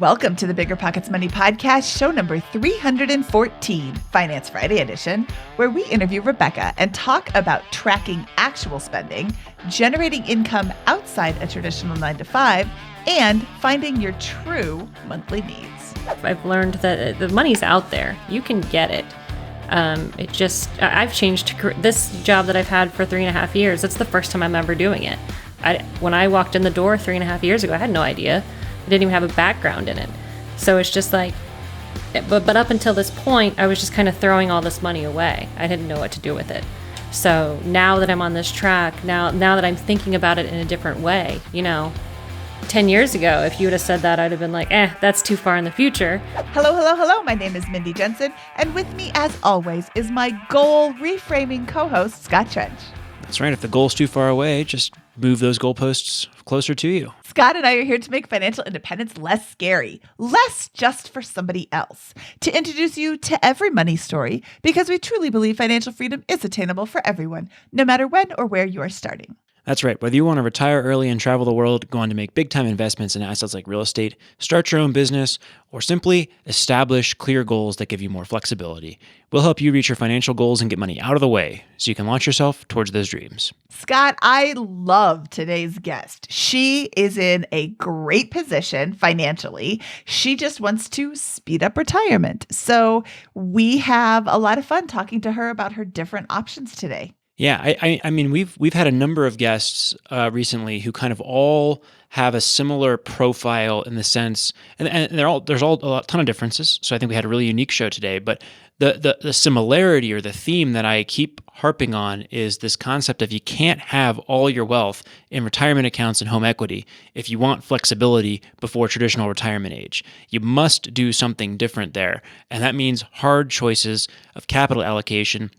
Welcome to the BiggerPockets Money Podcast, show number 314, Finance Friday edition, where we interview Rebecca and talk about tracking actual spending, generating income outside a traditional 9-to-5, and finding your true monthly needs. I've learned that the money's out there. You can get it. I've changed this job that I've had for 3.5 years. It's the first time I'm ever doing it. When I walked in the door 3.5 years ago, I had no idea. I didn't even have a background in it. So it's just like, but up until this point, I was just kind of throwing all this money away. I didn't know what to do with it. So now that I'm on this track, now that I'm thinking about it in a different way, 10 years ago, if you would have said that, I'd have been like, that's too far in the future. Hello. My name is Mindy Jensen, and with me, as always, is my goal reframing co-host, Scott Trench. That's right. If the goal's too far away, just move those goalposts closer to you. Scott and I are here to make financial independence less scary, less just for somebody else, to introduce you to every money story, because we truly believe financial freedom is attainable for everyone, no matter when or where you are starting. That's right. Whether you want to retire early and travel the world, go on to make big-time investments in assets like real estate, start your own business, or simply establish clear goals that give you more flexibility, we'll help you reach your financial goals and get money out of the way so you can launch yourself towards those dreams. Scott, I love today's guest. She is in a great position financially. She just wants to speed up retirement. So we have a lot of fun talking to her about her different options today. Yeah, I mean, we've had a number of guests recently who kind of all have a similar profile in the sense, and there's a ton of differences. So I think we had a really unique show today. But the similarity or the theme that I keep harping on is this concept of you can't have all your wealth in retirement accounts and home equity if you want flexibility before traditional retirement age. You must do something different there, and that means hard choices of capital allocation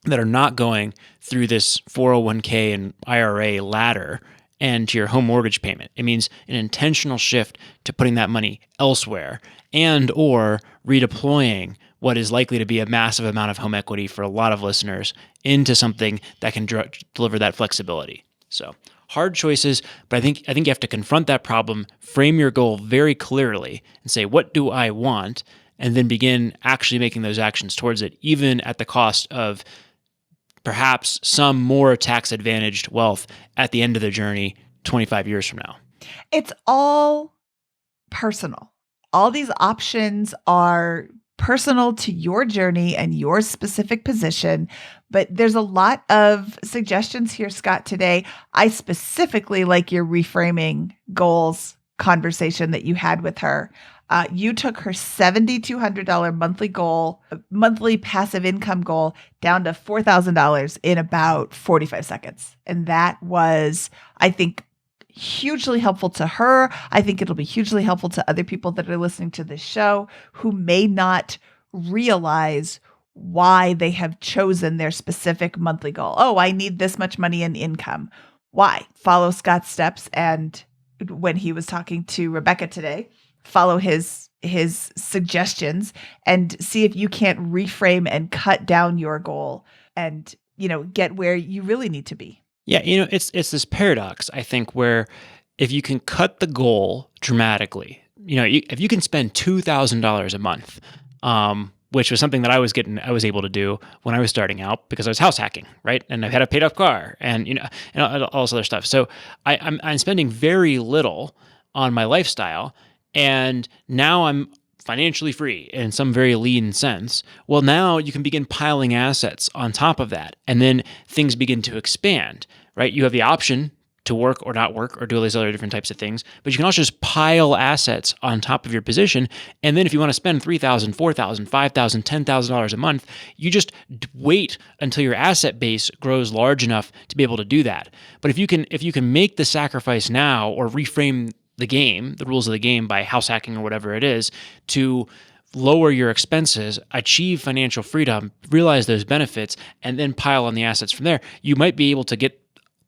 that are not going through this 401k and IRA ladder and to your home mortgage payment. It means an intentional shift to putting that money elsewhere and or redeploying what is likely to be a massive amount of home equity for a lot of listeners into something that can deliver that flexibility. So hard choices, but I think you have to confront that problem, frame your goal very clearly and say, what do I want? And then begin actually making those actions towards it, even at the cost of perhaps some more tax-advantaged wealth at the end of the journey 25 years from now. It's all personal. All these options are personal to your journey and your specific position, but there's a lot of suggestions here, Scott, today. I specifically like your reframing goals conversation that you had with her. You took her $7,200 monthly passive income goal down to $4,000 in about 45 seconds. And that was, I think, hugely helpful to her. I think it'll be hugely helpful to other people that are listening to this show who may not realize why they have chosen their specific monthly goal. Oh, I need this much money in income. Why? Follow Scott's steps. And when he was talking to Rebecca today, follow his suggestions and see if you can't reframe and cut down your goal and, get where you really need to be. Yeah, it's this paradox, I think, where if you can cut the goal dramatically, if you can spend $2,000 a month, which was something that I was able to do when I was starting out because I was house hacking, right? And I had a paid off car and, and all this other stuff. So I'm spending very little on my lifestyle. And now I'm financially free in some very lean sense. Well, now you can begin piling assets on top of that. And then things begin to expand, right? You have the option to work or not work or do all these other different types of things, but you can also just pile assets on top of your position. And then if you want to spend $3,000, $4,000, $5,000, $10,000 a month, you just wait until your asset base grows large enough to be able to do that. But if you can make the sacrifice now or reframe the rules of the game by house hacking or whatever it is, to lower your expenses, achieve financial freedom, realize those benefits, and then pile on the assets from there, you might be able to get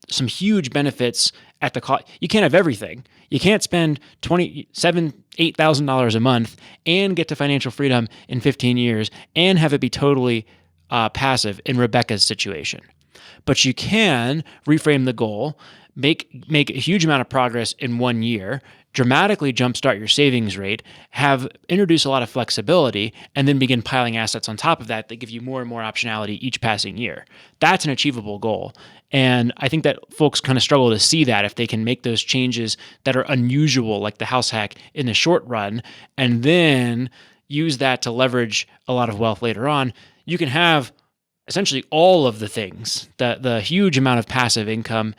some huge benefits at the cost. You can't have everything. You can't spend $8,000 a month and get to financial freedom in 15 years and have it be totally passive in Rebecca's situation. But you can reframe the goal, make a huge amount of progress in 1 year, dramatically jumpstart your savings rate, introduce a lot of flexibility, and then begin piling assets on top of that that give you more and more optionality each passing year. That's an achievable goal. And I think that folks kind of struggle to see that if they can make those changes that are unusual, like the house hack in the short run, and then use that to leverage a lot of wealth later on, you can have essentially all of the things, the huge amount of passive income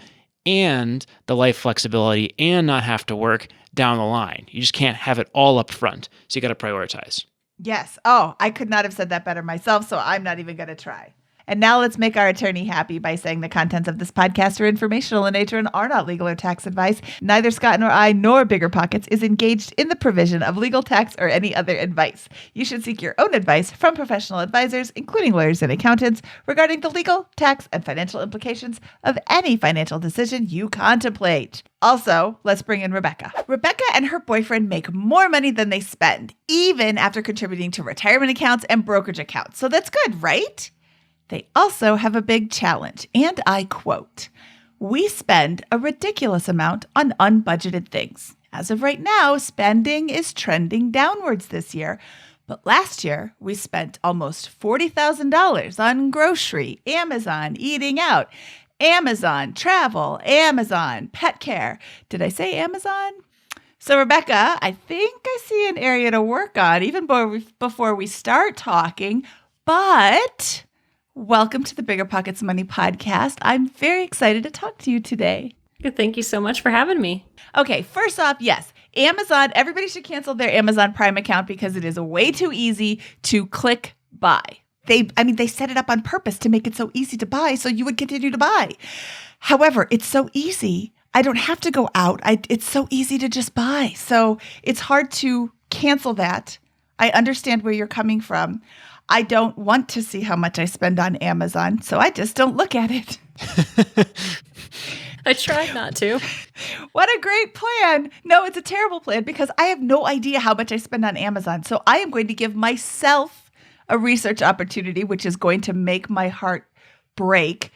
and the life flexibility, and not have to work down the line. You just can't have it all up front. So you got to prioritize. Yes. Oh, I could not have said that better myself, so I'm not even going to try. And now let's make our attorney happy by saying the contents of this podcast are informational in nature and are not legal or tax advice. Neither Scott nor I nor BiggerPockets is engaged in the provision of legal, tax, or any other advice. You should seek your own advice from professional advisors, including lawyers and accountants, regarding the legal, tax, and financial implications of any financial decision you contemplate. Also, let's bring in Rebecca. Rebecca and her boyfriend make more money than they spend, even after contributing to retirement accounts and brokerage accounts. So that's good, right? They also have a big challenge, and I quote, "We spend a ridiculous amount on unbudgeted things. As of right now, spending is trending downwards this year, but last year we spent almost $40,000 on grocery, Amazon, eating out, Amazon, travel, Amazon, pet care." Did I say Amazon? So Rebecca, I think I see an area to work on even before we start talking, but welcome to the BiggerPockets Money Podcast. I'm very excited to talk to you today. Thank you so much for having me. Okay, first off, yes, Amazon, everybody should cancel their Amazon Prime account because it is way too easy to click buy. They set it up on purpose to make it so easy to buy so you would continue to buy. However, it's so easy. I don't have to go out. It's so easy to just buy. So it's hard to cancel that. I understand where you're coming from. I don't want to see how much I spend on Amazon, so I just don't look at it. I tried not to. What a great plan. No, it's a terrible plan because I have no idea how much I spend on Amazon. So I am going to give myself a research opportunity, which is going to make my heart break,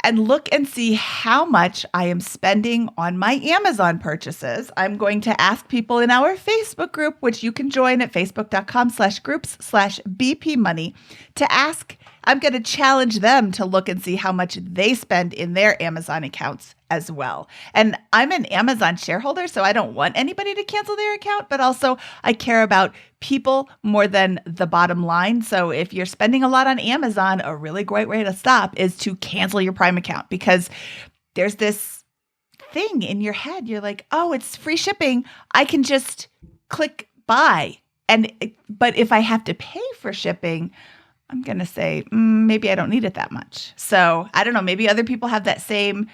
and look and see how much I am spending on my Amazon purchases. I'm going to ask people in our Facebook group, which you can join at facebook.com/groups/bpmoney, to ask. I'm going to challenge them to look and see how much they spend in their Amazon accounts as well. And I'm an Amazon shareholder, so I don't want anybody to cancel their account, but also I care about people more than the bottom line. So if you're spending a lot on Amazon, a really great way to stop is to cancel your Prime account, because there's this thing in your head. You're like, oh, it's free shipping. I can just click buy. But if I have to pay for shipping, I'm going to say, maybe I don't need it that much. So I don't know. Maybe other people have that same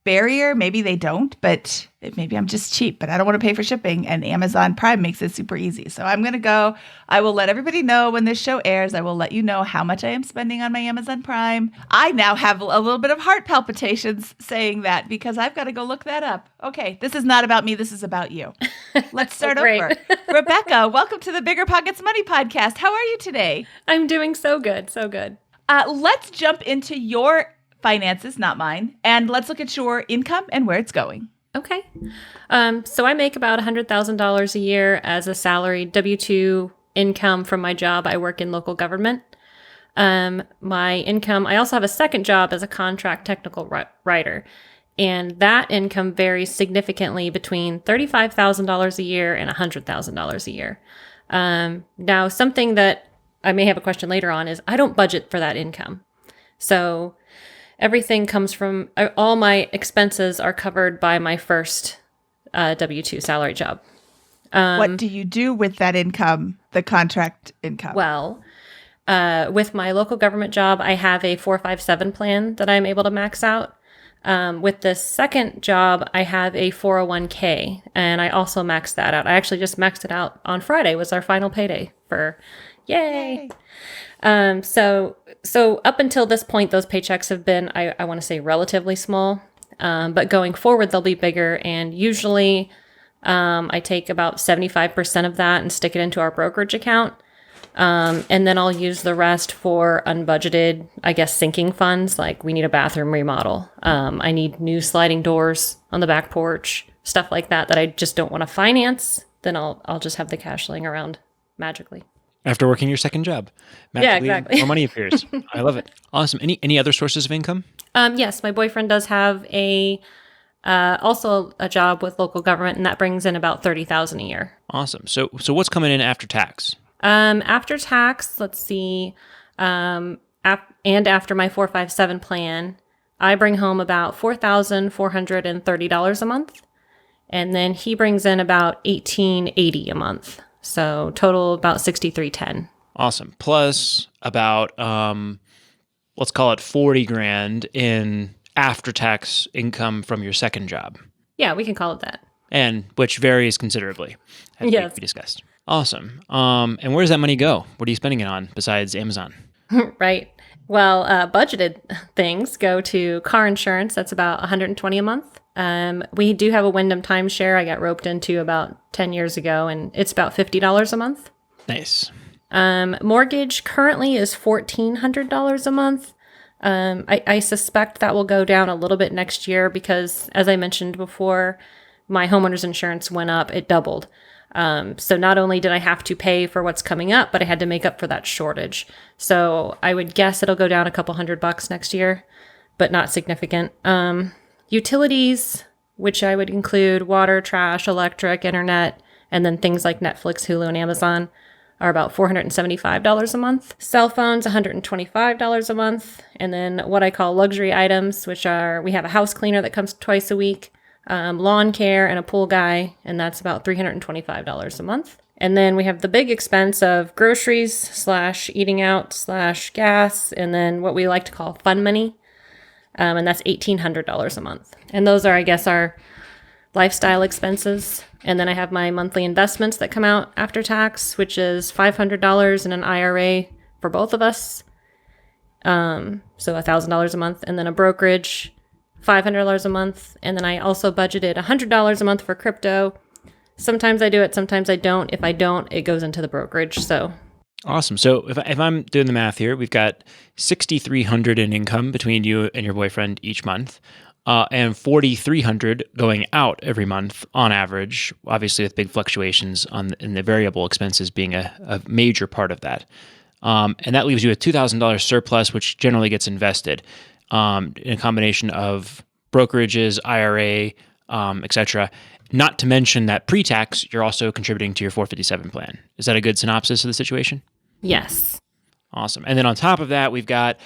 barrier. Maybe they don't, but maybe I'm just cheap, but I don't want to pay for shipping. And Amazon Prime makes it super easy. So I'm going to go. I will let everybody know when this show airs. I will let you know how much I am spending on my Amazon Prime. I now have a little bit of heart palpitations saying that because I've got to go look that up. Okay, this is not about me. This is about you. Let's start over. Rebecca, welcome to the BiggerPockets Money Podcast. How are you today? I'm doing so good. So good. Let's jump into your finances, not mine, and let's look at your income and where it's going. Okay. So I make about $100,000 a year as a salaried W-2 income from my job. I work in local government. My income, I also have a second job as a contract technical writer, and that income varies significantly between $35,000 a year and $100,000 a year. Now, something that I may have a question later on is I don't budget for that income. So everything comes from, all my expenses are covered by my first W-2 salary job. What do you do with that income, the contract income? Well, with my local government job, I have a 457 plan that I'm able to max out. With the second job, I have a 401k, and I also maxed that out. I actually just maxed it out on Friday, was our final payday for yay. So up until this point, those paychecks have been, I want to say, relatively small. But going forward, they'll be bigger. And usually I take about 75% of that and stick it into our brokerage account. And then I'll use the rest for unbudgeted, I guess, sinking funds. Like we need a bathroom remodel. I need new sliding doors on the back porch, stuff like that I just don't want to finance, then I'll just have the cash laying around magically. After working your second job, magically, exactly. more money appears. I love it. Awesome. Any other sources of income? Yes, my boyfriend does have also a job with local government, and that brings in about $30,000 a year. Awesome. So what's coming in after tax? After tax, let's see, and after my 457 plan, I bring home about $4,430 a month, and then he brings in about $1,880 a month. So total about $6,310. Awesome. Plus about let's call it 40 grand in after-tax income from your second job. Yeah, we can call it that. And which varies considerably, as Yes. we discussed. Awesome. And where does that money go? What are you spending it on besides Amazon? Right. Well, budgeted things go to car insurance. That's about $120 a month. We do have a Wyndham timeshare I got roped into about 10 years ago, and it's about $50 a month. Nice. Mortgage currently is $1,400 a month. I suspect that will go down a little bit next year because, as I mentioned before, my homeowner's insurance went up. It doubled. So not only did I have to pay for what's coming up, but I had to make up for that shortage. So I would guess it'll go down a couple $100 next year, but not significant. Utilities, which I would include water, trash, electric, internet, and then things like Netflix, Hulu, and Amazon, are about $475 a month. Cell phones, $125 a month. And then what I call luxury items, which are, we have a house cleaner that comes twice a week, lawn care, and a pool guy, and that's about $325 a month. And then we have the big expense of groceries / eating out / gas, and then what we like to call fun money, and that's $1,800 a month. And those are, I guess, our lifestyle expenses. And then I have my monthly investments that come out after tax, which is $500 in an IRA for both of us, so $1,000 a month, and then a brokerage, $500 a month. And then I also budgeted $100 a month for crypto. Sometimes I do it, sometimes I don't. If I don't, it goes into the brokerage. So awesome. So if I'm doing the math here, we've got $6,300 in income between you and your boyfriend each month, and $4,300 going out every month on average, obviously with big fluctuations in the variable expenses being a major part of that. And that leaves you a $2,000 surplus, which generally gets invested in a combination of brokerages, IRA, et cetera. Not to mention that pre-tax, you're also contributing to your 457 plan. Is that a good synopsis of the situation? yes. Awesome. And then on top of that, we've got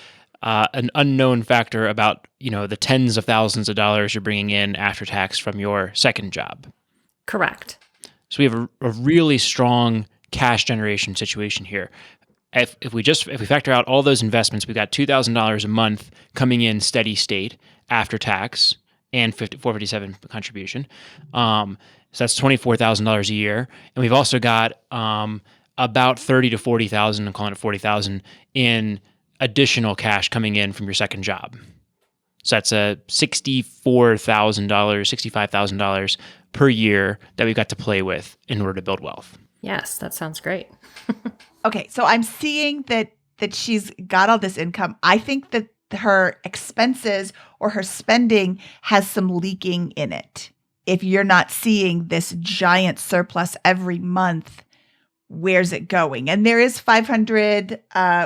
an unknown factor about, the tens of thousands of dollars you're bringing in after tax from your second job. Correct. So we have a really strong cash generation situation here. If we factor out all those investments, we've got $2,000 a month coming in steady state after tax and 457 contribution. So that's $24,000 a year, and we've also got about $30,000 to $40,000, I'm calling it $40,000 in additional cash coming in from your second job. So that's a $64,000, $65,000 per year that we've got to play with in order to build wealth. Yes, that sounds great. Okay, so I'm seeing that she's got all this income. I think that her expenses or her spending has some leaking in it. If you're not seeing this giant surplus every month, where's it going? And there is 500,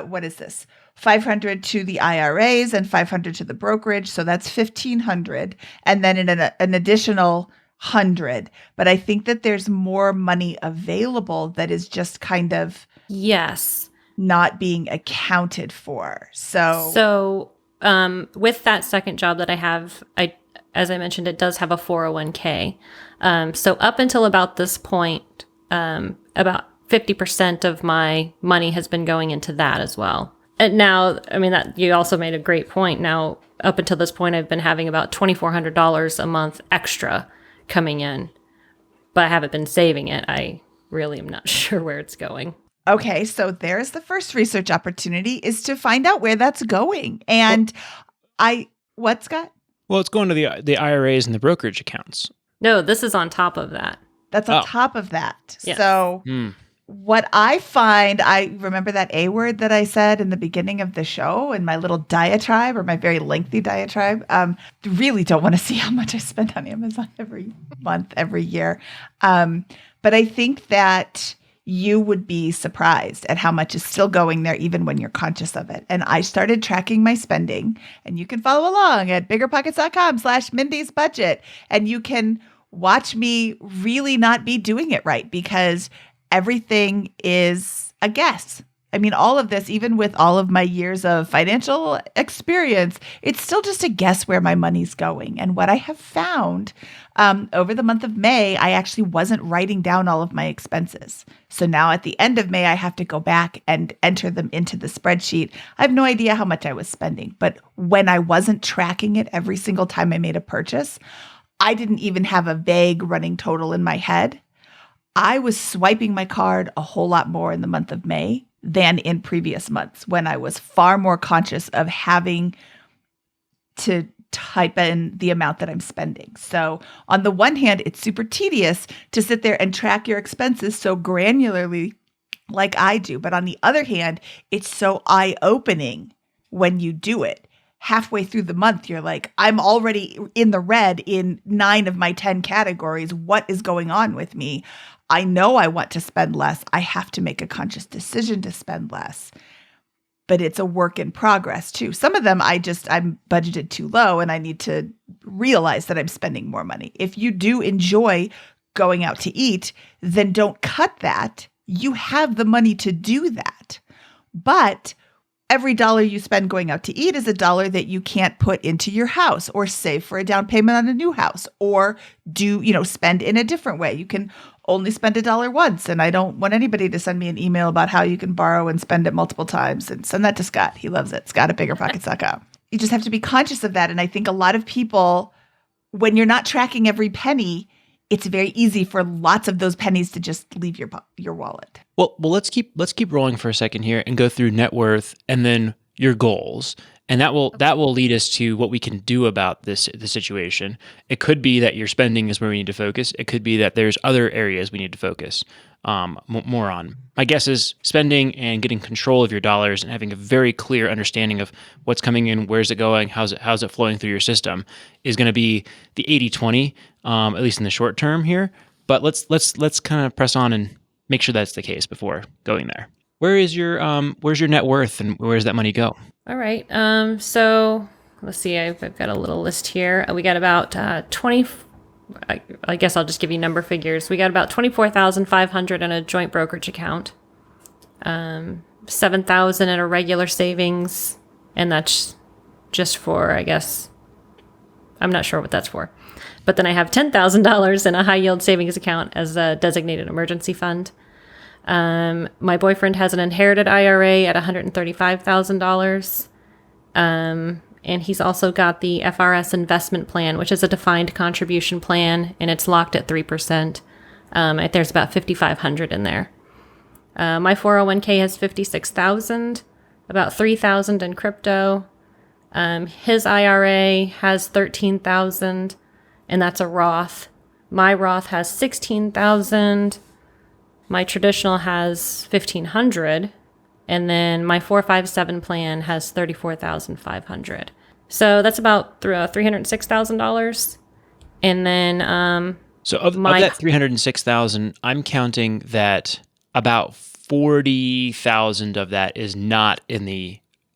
what is this? 500 to the IRAs and 500 to the brokerage. So that's 1,500. And then an additional 100. But I think that there's more money available that is just kind of Yes. not being accounted for. So with that second job that I have, as I mentioned, it does have a 401k. So up until about this point, about 50% of my money has been going into that as well. And now, that you also made a great point. Now, up until this point, I've been having about $2,400 a month extra coming in, but I haven't been saving it. I really am not sure where it's going. Okay, so there's the first research opportunity is to find out where that's going. And what, Scott? Well, it's going to the IRAs and the brokerage accounts. No, this is on top of that. That's on top of that. Yes. So what I find, I remember that A word that I said in the beginning of the show in my little diatribe or my very lengthy diatribe. Really don't want to see how much I spend on Amazon every month, every year. But I think that you would be surprised at how much is still going there, even when you're conscious of it. And I started tracking my spending, and you can follow along at biggerpockets.com/Mindy's budget. And you can watch me really not be doing it right because everything is a guess. I mean, all of this, even with all of my years of financial experience, it's still just a guess where my money's going. And what I have found over the month of May, I actually wasn't writing down all of my expenses. So now at the end of May, I have to go back and enter them into the spreadsheet. I have no idea how much I was spending. But when I wasn't tracking it every single time I made a purchase, I didn't even have a vague running total in my head. I was swiping my card a whole lot more in the month of May than in previous months when I was far more conscious of having to type in the amount that I'm spending. So on the one hand, it's super tedious to sit there and track your expenses so granularly like I do. But on the other hand, it's so eye-opening when you do it. Halfway through the month, you're like, I'm already in the red in 9 of my 10 categories. What is going on with me? I know I want to spend less. I have to make a conscious decision to spend less. But it's a work in progress too. Some of them I'm budgeted too low and I need to realize that I'm spending more money. If you do enjoy going out to eat, then don't cut that. You have the money to do that. But every dollar you spend going out to eat is a dollar that you can't put into your house or save for a down payment on a new house or spend in a different way. You can only spend $1 once. And I don't want anybody to send me an email about how you can borrow and spend it multiple times. And send that to Scott. He loves it. Scott at BiggerPockets.com. You just have to be conscious of that. And I think a lot of people, when you're not tracking every penny, it's very easy for lots of those pennies to just leave your wallet. Well, let's keep rolling for a second here and go through net worth and then your goals. And that will lead us to what we can do about the situation. It could be that your spending is where we need to focus. It could be that there's other areas we need to focus more on. My guess is spending and getting control of your dollars and having a very clear understanding of what's coming in, where's it going, how's it flowing through your system is going to be the 80-20, at least in the short term here. But let's kind of press on and make sure that's the case before going there. Where's your net worth and where does that money go? All right. So let's see. I've got a little list here. We got about 20. I guess I'll just give you number figures. We got about $24,500 in a joint brokerage account, $7,000 in a regular savings, and that's just for, I guess, I'm not sure what that's for. But then I have $10,000 in a high yield savings account as a designated emergency fund. My boyfriend has an inherited IRA at $135,000. And he's also got the FRS investment plan, which is a defined contribution plan, and it's locked at 3%. There's about $5,500 in there. My 401k has $56,000, about $3,000 in crypto. His IRA has $13,000, and that's a Roth. My Roth has $16,000. My traditional has $1,500, and then my 457 plan has $34,500. So that's about $306,000. And then so of that $306,000, I'm counting that about $40,000 of that is not in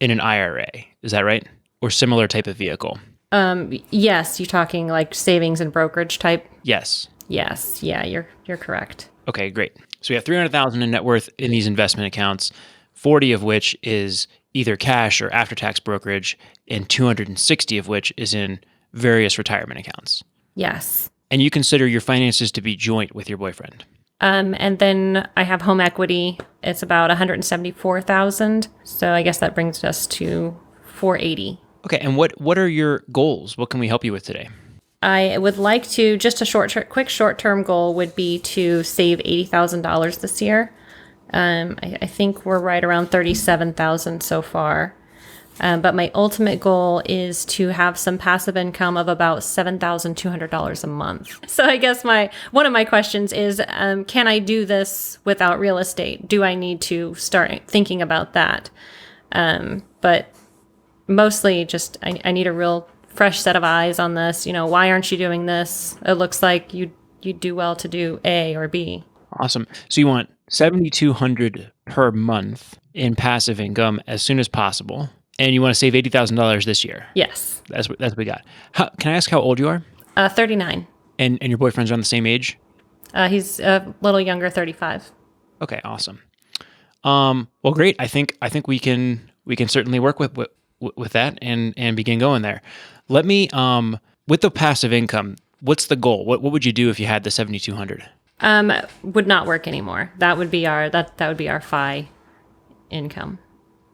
an IRA. Is that right? Or similar type of vehicle? Yes, you're talking like savings and brokerage type. Yes. Yes. Yeah, you're correct. Okay, great. So we have $300,000 in net worth in these investment accounts, 40 of which is either cash or after-tax brokerage, and 260 of which is in various retirement accounts. Yes. And you consider your finances to be joint with your boyfriend. And then I have home equity. It's about $174,000. So I guess that brings us to $480,000. Okay, and what are your goals? What can we help you with today? I would like to, just a quick short-term goal would be to save $80,000 this year. I think we're right around $37,000 so far. But my ultimate goal is to have some passive income of about $7,200 a month. So I guess one of my questions is, can I do this without real estate? Do I need to start thinking about that? But mostly just I need a real fresh set of eyes on this. Why aren't you doing this? It looks like you do well to do A or B. Awesome. So you want $7,200 per month in passive income as soon as possible. And you want to save $80,000 this year. Yes. That's what we got. Can I ask how old you are? 39. And your boyfriend's around the same age? He's a little younger, 35. Okay, awesome. Well, great. I think we can certainly work with that and begin going there. Let me with the passive income. What's the goal? What would you do if you had the 7,200? Would not work anymore. That would be our FI income.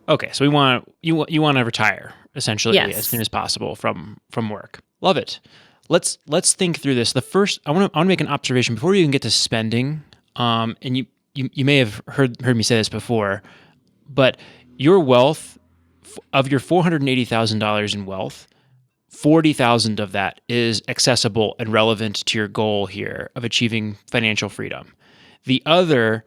Okay, so you want to retire essentially Yes. as soon as possible from work. Love it. Let's think through this. The first, I want to make an observation before you even get to spending. And you may have heard me say this before, but your wealth of your $480,000 in wealth, 40,000 of that is accessible and relevant to your goal here of achieving financial freedom. The other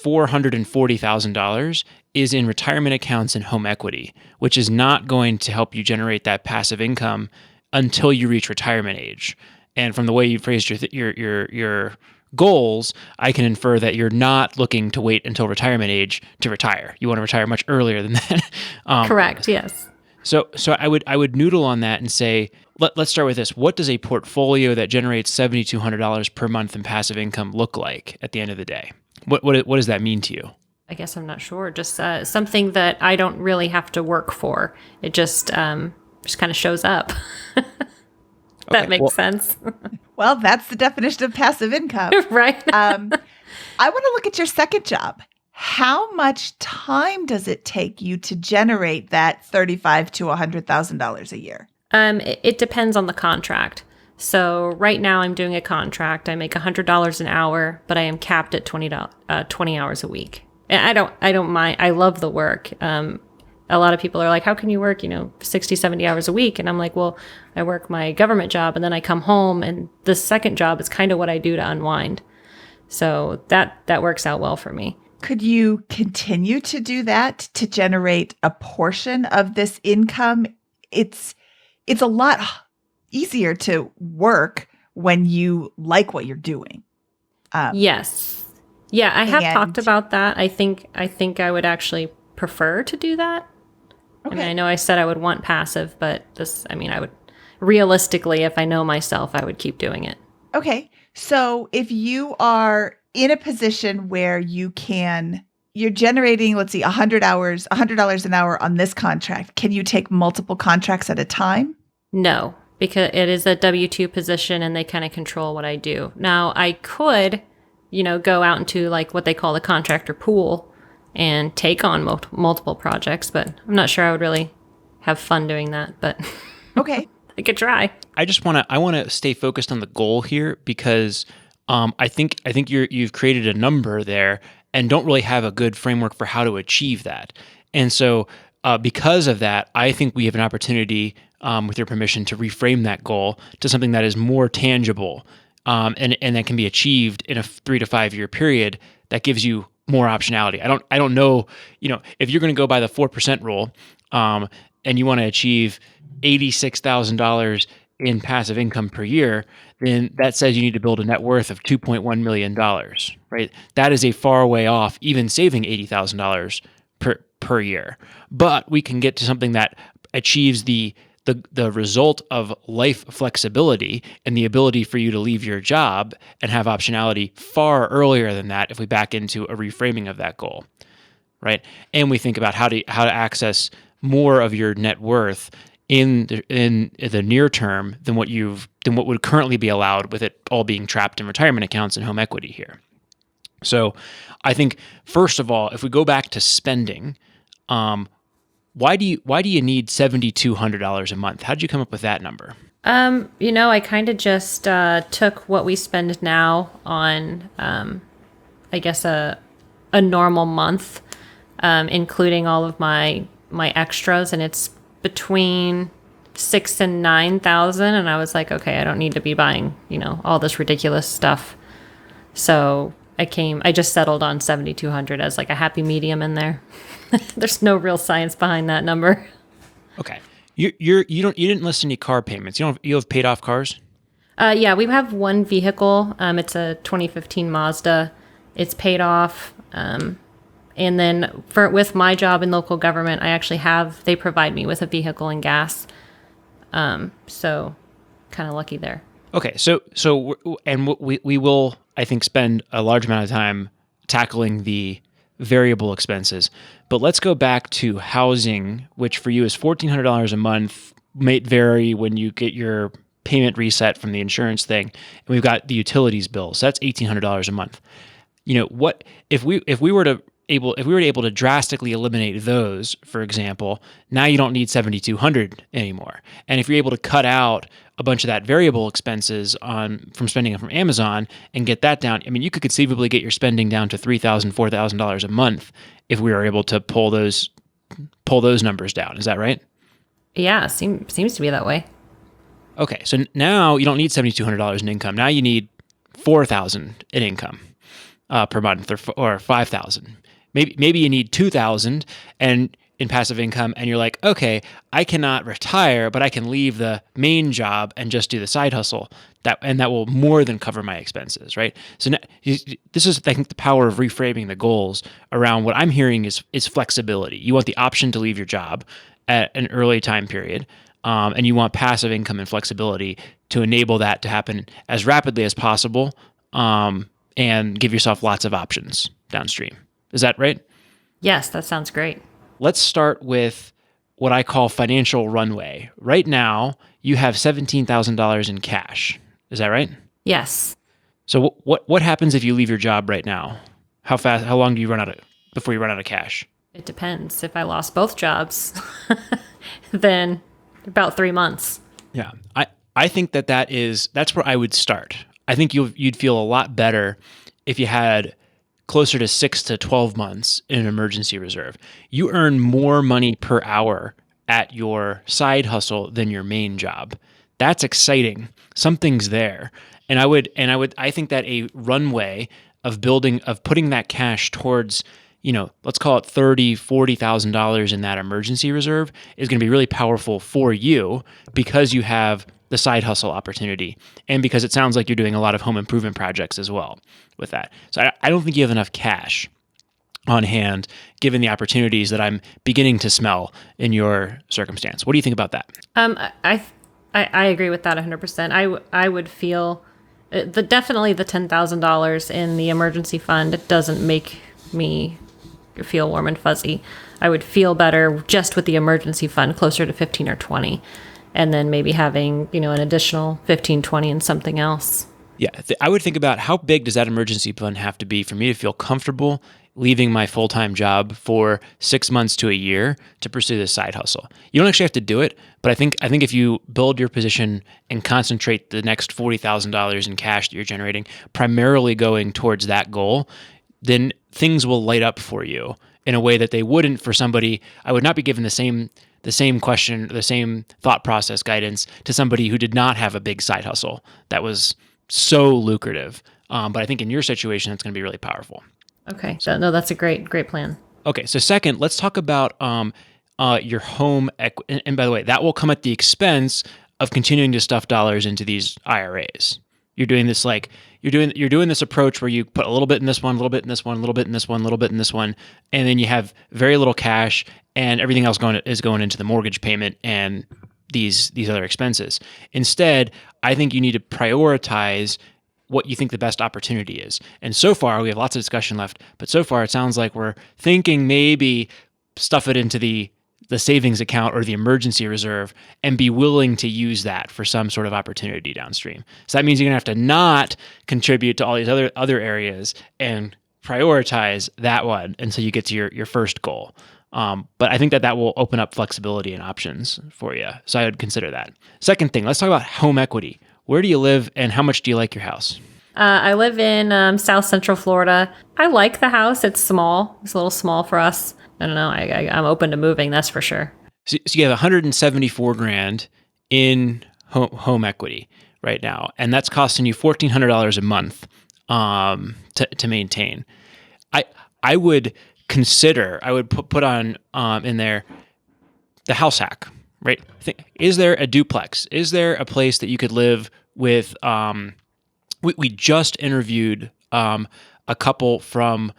$440,000 is in retirement accounts and home equity, which is not going to help you generate that passive income until you reach retirement age. And from the way you phrased your goals, I can infer that you're not looking to wait until retirement age to retire. You want to retire much earlier than that. Correct. Yes. So I would noodle on that and say, let's start with this. What does a portfolio that generates $7,200 per month in passive income look like at the end of the day? What does that mean to you? I guess I'm not sure. Just something that I don't really have to work for. It just kind of shows up. That makes sense. Well, that's the definition of passive income. Right. I want to look at your second job. How much time does it take you to generate that $35,000 to $100,000 a year? It depends on the contract. So right now I'm doing a contract. I make $100 an hour, but I am capped at 20 hours a week. And I don't mind. I love the work. A lot of people are like, how can you work, 60, 70 hours a week? And I'm like, well, I work my government job and then I come home, and the second job is kind of what I do to unwind. So that works out well for me. Could you continue to do that to generate a portion of this income? It's a lot easier to work when you like what you're doing. Yes. Yeah, I have and- talked about that. I think I would actually prefer to do that. Okay. I mean, I know I said I would want passive, but I would realistically, if I know myself, I would keep doing it. Okay. So if you are in a position where you're generating, let's see, $100 an hour on this contract, can you take multiple contracts at a time? No, because it is a W-2 position and they kind of control what I do. Now, I could, go out into like what they call the contractor pool and take on multiple projects, but I'm not sure I would really have fun doing that, but Okay. I could try. I want to stay focused on the goal here because I think you've created a number there and don't really have a good framework for how to achieve that. And so because of that, I think we have an opportunity, with your permission, to reframe that goal to something that is more tangible and that can be achieved in a 3 to 5 year period that gives you more optionality. I don't know, if you're going to go by the 4% rule and you want to achieve $86,000 in passive income per year, then that says you need to build a net worth of $2.1 million, right? That is a far way off even saving $80,000 per year. But we can get to something that achieves the result of life flexibility and the ability for you to leave your job and have optionality far earlier than that if we back into a reframing of that goal, right? And we think about how to access more of your net worth in the near term than what would currently be allowed with it all being trapped in retirement accounts and home equity here. So I think, first of all, if we go back to spending, why do you need $7,200 a month? How did you come up with that number? I kind of just took what we spend now on, I guess a normal month, including all of my my extras, and it's between 6 and 9,000, and I was like, okay, I don't need to be buying, all this ridiculous stuff. So I just settled on 7,200 as like a happy medium in there. There's no real science behind that number. Okay. You didn't list any car payments. You have paid off cars? Yeah, we have one vehicle. It's a 2015 Mazda. It's paid off. And then with my job in local government, they provide me with a vehicle and gas. So kind of lucky there. Okay. We will, I think, spend a large amount of time tackling the variable expenses, but let's go back to housing, which for you is $1,400 a month. May vary when you get your payment reset from the insurance thing, and we've got the utilities bill, so that's $1,800 a month. What if we were able to drastically eliminate those, for example, now you don't need 7,200 anymore. And if you're able to cut out a bunch of that variable expenses from spending from Amazon and get that down, I mean, you could conceivably get your spending down to $3,000, $4,000 a month if we were able to pull those numbers down. Is that right? Yeah, seems to be that way. Okay, so now you don't need $7,200 in income. Now you need $4,000 in income per month, or $5,000. Maybe you need $2,000 and in passive income, and you're like, okay, I cannot retire, but I can leave the main job and just do the side hustle. That will more than cover my expenses, right? So now, this is, I think, the power of reframing the goals around what I'm hearing is flexibility. You want the option to leave your job at an early time period, and you want passive income and flexibility to enable that to happen as rapidly as possible, and give yourself lots of options downstream. Is that right? Yes, that sounds great. Let's start with what I call financial runway. Right now, you have $17,000 in cash. Is that right? Yes. So what happens if you leave your job right now? How long do you before you run out of cash? It depends. If I lost both jobs, then about 3 months. Yeah. I think that's where I would start. I think you'd feel a lot better if you had closer to 6 to 12 months in an emergency reserve. You earn more money per hour at your side hustle than your main job. That's exciting. Something's there. And I think that a runway of putting that cash towards, let's call it $30,000, $40,000 in that emergency reserve is going to be really powerful for you because you have the side hustle opportunity, and because it sounds like you're doing a lot of home improvement projects as well with that. So I don't think you have enough cash on hand, given the opportunities that I'm beginning to smell in your circumstance. What do you think about that? I agree with that 100%. I would feel definitely the $10,000 in the emergency fund. It doesn't make me feel warm and fuzzy. I would feel better just with the emergency fund, closer to 15 or 20. And then maybe having, an additional 15, 20 in something else. Yeah, I would think about how big does that emergency fund have to be for me to feel comfortable leaving my full-time job for 6 months to a year to pursue this side hustle. You don't actually have to do it, but I think if you build your position and concentrate the next $40,000 in cash that you're generating primarily going towards that goal, then things will light up for you in a way that they wouldn't for somebody. I would not be given the same question, the same thought process guidance to somebody who did not have a big side hustle that was so lucrative. But I think in your situation, it's going to be really powerful. Okay. No, that's a great plan. Okay. So second, let's talk about your home equity. And by the way, that will come at the expense of continuing to stuff dollars into these IRAs. You're doing this you're doing this approach where you put a little bit in this one, a little bit in this one, a little bit in this one, a little bit in this one, and then you have very little cash, and everything else is going into the mortgage payment and these other expenses. Instead, I think you need to prioritize what you think the best opportunity is. And so far, we have lots of discussion left, but so far it sounds like we're thinking maybe stuff it into the savings account or the emergency reserve and be willing to use that for some sort of opportunity downstream. So that means you're going to have to not contribute to all these other areas and prioritize that one until you get to your first goal. But I think that will open up flexibility and options for you. So I would consider that. Second thing, let's talk about home equity. Where do you live and how much do you like your house? I live in South Central Florida. I like the house. It's small. It's a little small for us. I don't know. I'm open to moving. That's for sure. So you have 174 grand in home equity right now, and that's costing you $1,400 a month to maintain. I would consider, I would put on in there the house hack, right? Is there a duplex? Is there a place that you could live with? We just interviewed a couple from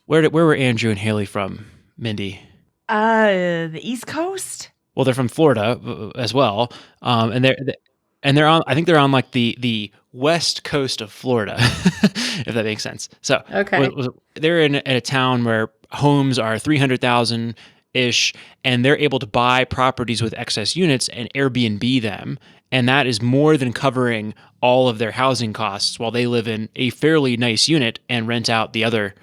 where were Andrew and Haley from, Mindy? The East Coast. Well, they're from Florida as well, and they're on. I think they're on like the west coast of Florida, if that makes sense. So Okay. they're in a town where homes are 300,000 ish, and they're able to buy properties with excess units and Airbnb them, and that is more than covering all of their housing costs while they live in a fairly nice unit and rent out the other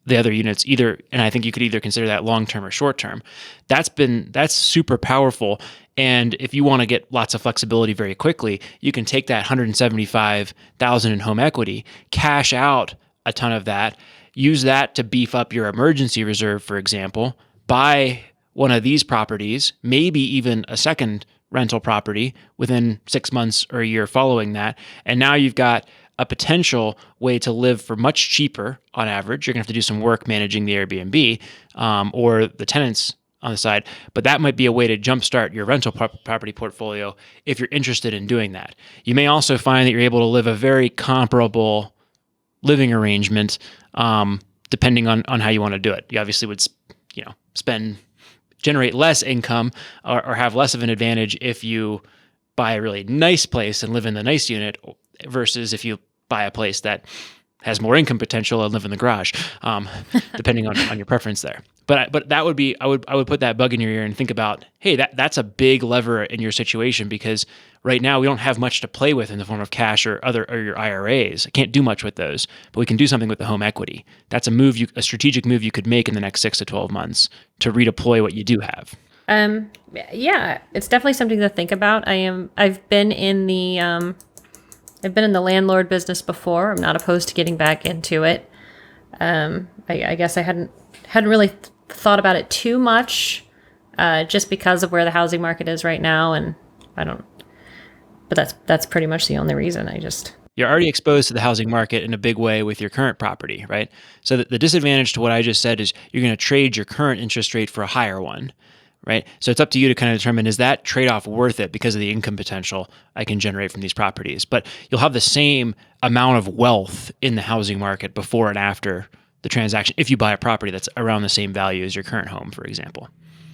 units either. And I think you could either consider that long-term or short-term. That's super powerful. And if you want to get lots of flexibility very quickly, you can take that 175,000 in home equity, cash out a ton of that, use that to beef up your emergency reserve, for example, buy one of these properties, maybe even a second rental property within 6 months or a year following that. And now you've got a potential way to live for much cheaper on average. You're going to have to do some work managing the Airbnb or the tenants on the side, but that might be a way to jumpstart your rental property portfolio if you're interested in doing that. You may also find that you're able to live a very comparable living arrangement depending on how you want to do it. You obviously would generate less income or have less of an advantage if you buy a really nice place and live in the nice unit versus if you buy a place that has more income potential and live in the garage, depending on your preference there. But that would be, I would put that bug in your ear and think about, hey, that's a big lever in your situation, because right now we don't have much to play with in the form of cash or your IRAs. I can't do much with those, but we can do something with the home equity. That's a strategic move you could make in the next 6 to 12 months to redeploy what you do have. Yeah, it's definitely something to think about. I've been in the landlord business before. I'm not opposed to getting back into it. I guess I hadn't really thought about it too much, just because of where the housing market is right now, and but that's pretty much the only reason. You're already exposed to the housing market in a big way with your current property, right? So the disadvantage to what I just said is you're going to trade your current interest rate for a higher one, right? So it's up to you to kind of determine, is that trade-off worth it because of the income potential I can generate from these properties? But you'll have the same amount of wealth in the housing market before and after the transaction if you buy a property that's around the same value as your current home, for example.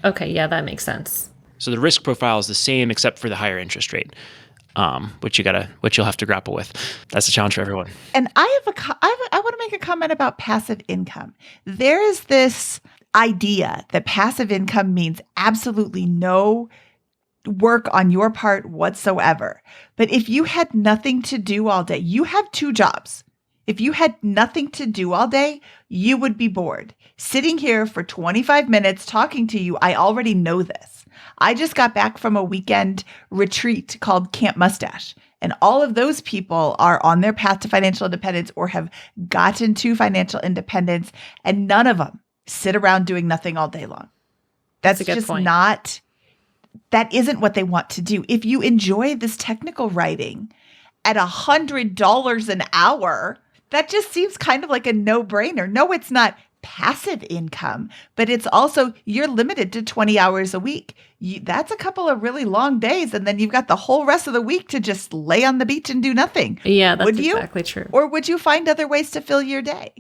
Okay, yeah, that makes sense. So the risk profile is the same except for the higher interest rate, which you'll have to grapple with. That's a challenge for everyone. And I want to make a comment about passive income. There is this idea that passive income means absolutely no work on your part whatsoever. But if you had nothing to do all day, you have 2 jobs. If you had nothing to do all day, you would be bored. Sitting here for 25 minutes talking to you, I already know this. I just got back from a weekend retreat called Camp Mustache, and all of those people are on their path to financial independence or have gotten to financial independence, and none of them sit around doing nothing all day long. That's a good just point. That isn't what they want to do. If you enjoy this technical writing at $100 an hour, that just seems kind of like a no-brainer. No, it's not passive income, but it's also, you're limited to 20 hours a week. That's a couple of really long days, and then you've got the whole rest of the week to just lay on the beach and do nothing. Yeah, that's exactly true. Or would you find other ways to fill your day?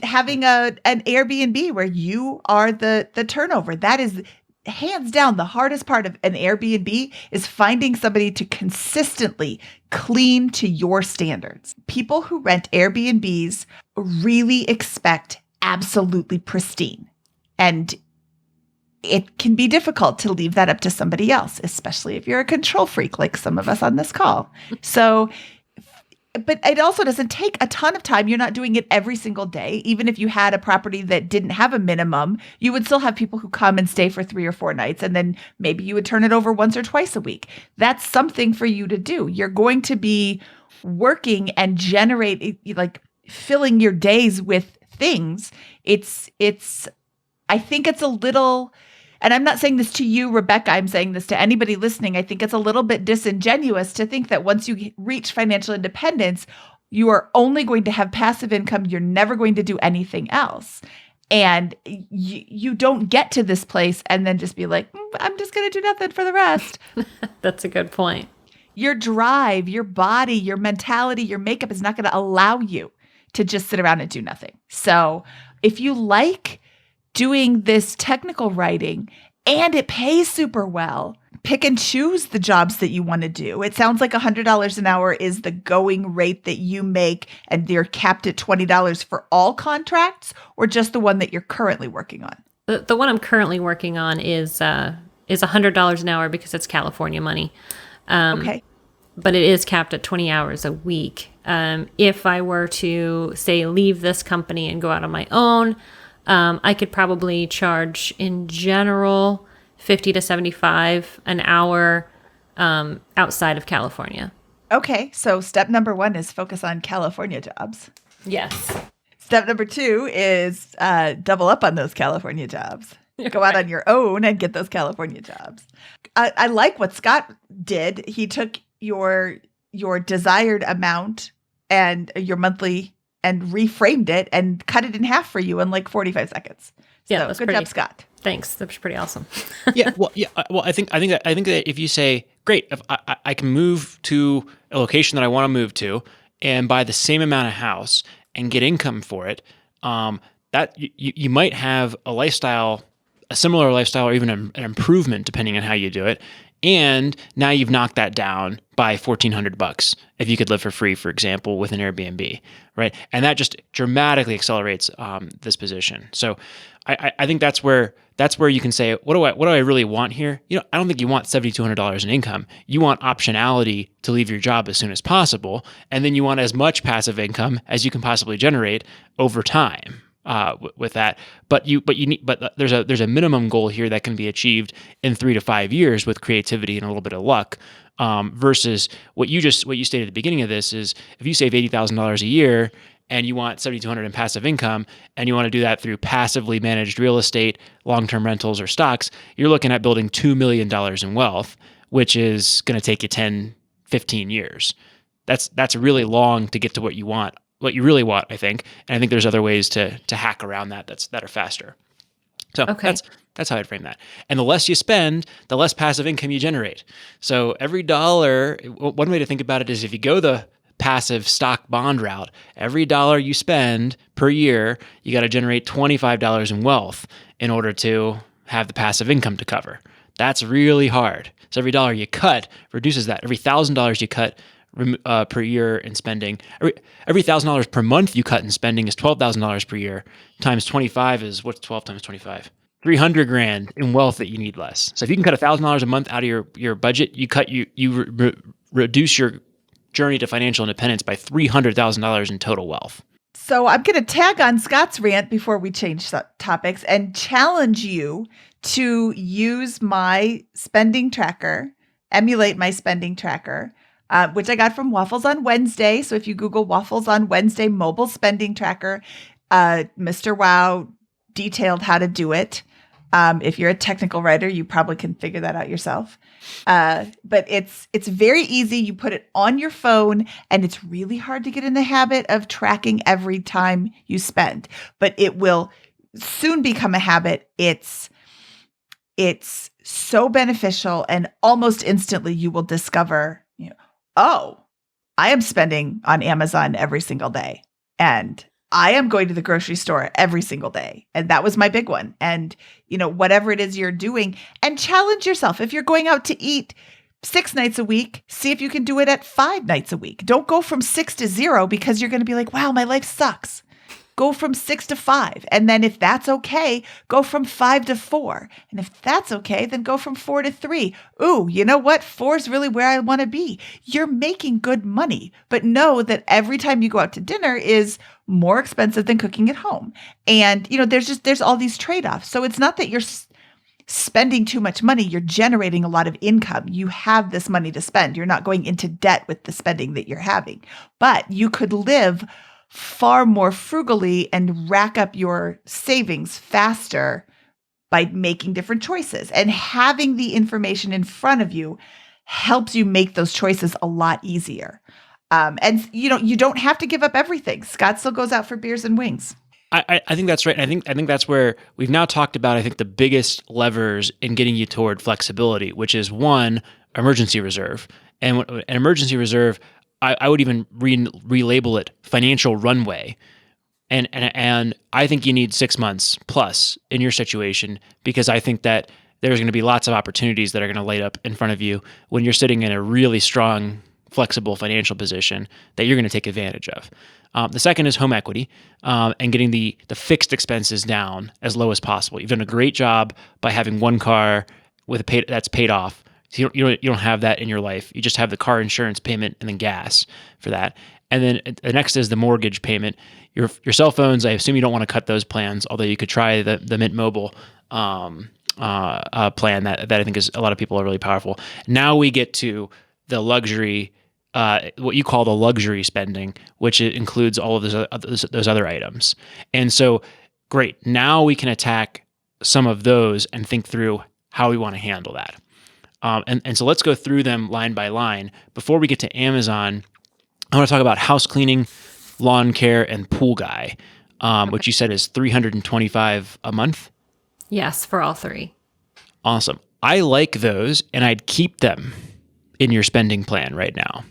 Having an Airbnb where you are the turnover. That is hands down the hardest part of an Airbnb, is finding somebody to consistently clean to your standards. People who rent Airbnbs really expect absolutely pristine. And it can be difficult to leave that up to somebody else, especially if you're a control freak like some of us on this call. So but it also doesn't take a ton of time. You're not doing it every single day. Even if you had a property that didn't have a minimum, you would still have people who come and stay for 3 or 4 nights. And then maybe you would turn it over once or twice a week. That's something for you to do. You're going to be working and like filling your days with things. I think it's a little, and I'm not saying this to you, Rebecca, I'm saying this to anybody listening. I think it's a little bit disingenuous to think that once you reach financial independence, you are only going to have passive income. You're never going to do anything else. And you don't get to this place and then just be like, I'm just going to do nothing for the rest. That's a good point. Your drive, your body, your mentality, your makeup is not going to allow you to just sit around and do nothing. So if you like doing this technical writing and it pays super well, pick and choose the jobs that you want to do. It sounds like $100 an hour is the going rate that you make, and you're capped at $20 for all contracts, or just the one that you're currently working on? The one I'm currently working on is $100 an hour because it's California money. Okay. But it is capped at 20 hours a week. If I were to, say, leave this company and go out on my own, I could probably charge, in general, $50 to $75 an hour outside of California. Okay, so step number 1 is focus on California jobs. Yes. Step number 2 is double up on those California jobs. Go out on your own and get those California jobs. I like what Scott did. He took your desired amount and your monthly and reframed it and cut it in half for you in like 45 seconds. Yeah, so that's good job, Scott. Thanks. That was pretty awesome. Well, I think that if you say, great, if I can move to a location that I want to move to and buy the same amount of house and get income for it, that you might have a similar lifestyle, or even an improvement depending on how you do it. And now you've knocked that down by $1,400 if you could live for free, for example, with an Airbnb, right? And that just dramatically accelerates this position. So I think that's where you can say, what do I really want here? I don't think you want $7,200 in income. You want optionality to leave your job as soon as possible, and then you want as much passive income as you can possibly generate over time. With that, but there's a minimum goal here that can be achieved in 3 to 5 years with creativity and a little bit of luck, versus what you stated at the beginning of this is, if you save $80,000 a year and you want $7,200 in passive income and you want to do that through passively managed real estate, long-term rentals, or stocks, you're looking at building $2 million in wealth, which is going to take you 10, 15 years. That's really long to get to what you want. What you really want, I think. And I think there's other ways to hack around that are faster. So okay. That's how I'd frame that. And the less you spend, the less passive income you generate. So every dollar, one way to think about it is, if you go the passive stock bond route, every dollar you spend per year, you got to generate $25 in wealth in order to have the passive income to cover. That's really hard. So every dollar you cut reduces that. Every $1,000 you cut per year in spending, every $1,000 per month you cut in spending is $12,000 per year. Times 25 is, what's 12 times 25? $300,000 in wealth that you need less. So if you can cut $1,000 a month out of your budget, you reduce your journey to financial independence by $300,000 in total wealth. So I'm going to tag on Scott's rant before we change topics and challenge you to use my spending tracker, emulate my spending tracker, which I got from Waffles on Wednesday. So if you Google Waffles on Wednesday mobile spending tracker, Mr. Wow detailed how to do it. If you're a technical writer, you probably can figure that out yourself. But it's very easy. You put it on your phone, and it's really hard to get in the habit of tracking every time you spend. But it will soon become a habit. It's so beneficial, and almost instantly you will discover, oh, I am spending on Amazon every single day, and I am going to the grocery store every single day. And that was my big one. And, whatever it is you're doing, and challenge yourself. If you're going out to eat 6 nights a week, see if you can do it at 5 nights a week. Don't go from 6 to 0, because you're going to be like, wow, my life sucks. go from 6 to 5. And then if that's okay, go from 5 to 4. And if that's okay, then go from 4 to 3. Ooh, you know what? 4 is really where I want to be. You're making good money, but know that every time you go out to dinner is more expensive than cooking at home. And, there's all these trade-offs. So it's not that you're spending too much money, you're generating a lot of income. You have this money to spend. You're not going into debt with the spending that you're having. But you could live far more frugally and rack up your savings faster by making different choices. And having the information in front of you helps you make those choices a lot easier. And you don't have to give up everything. Scott still goes out for beers and wings. I think that's right. I think that's where we've now talked about, I think, the biggest levers in getting you toward flexibility, which is one, emergency reserve. And an emergency reserve, I would even relabel it financial runway. And I think you need 6 months plus in your situation, because I think that there's going to be lots of opportunities that are going to light up in front of you when you're sitting in a really strong, flexible financial position that you're going to take advantage of. The second is home equity, and getting the fixed expenses down as low as possible. You've done a great job by having one car that's paid off. So you don't have that in your life. You just have the car insurance payment and then gas for that. And then the next is the mortgage payment. Your cell phones, I assume you don't want to cut those plans, although you could try the Mint Mobile plan that I think is, a lot of people are really powerful. Now we get to the luxury, what you call the luxury spending, which includes all of those other items. And so, great. Now we can attack some of those and think through how we want to handle that. And so let's go through them line by line. Before we get to Amazon, I want to talk about house cleaning, lawn care, and pool guy, which you said is $325 a month. Yes, for all three. Awesome. I like those, and I'd keep them in your spending plan right now.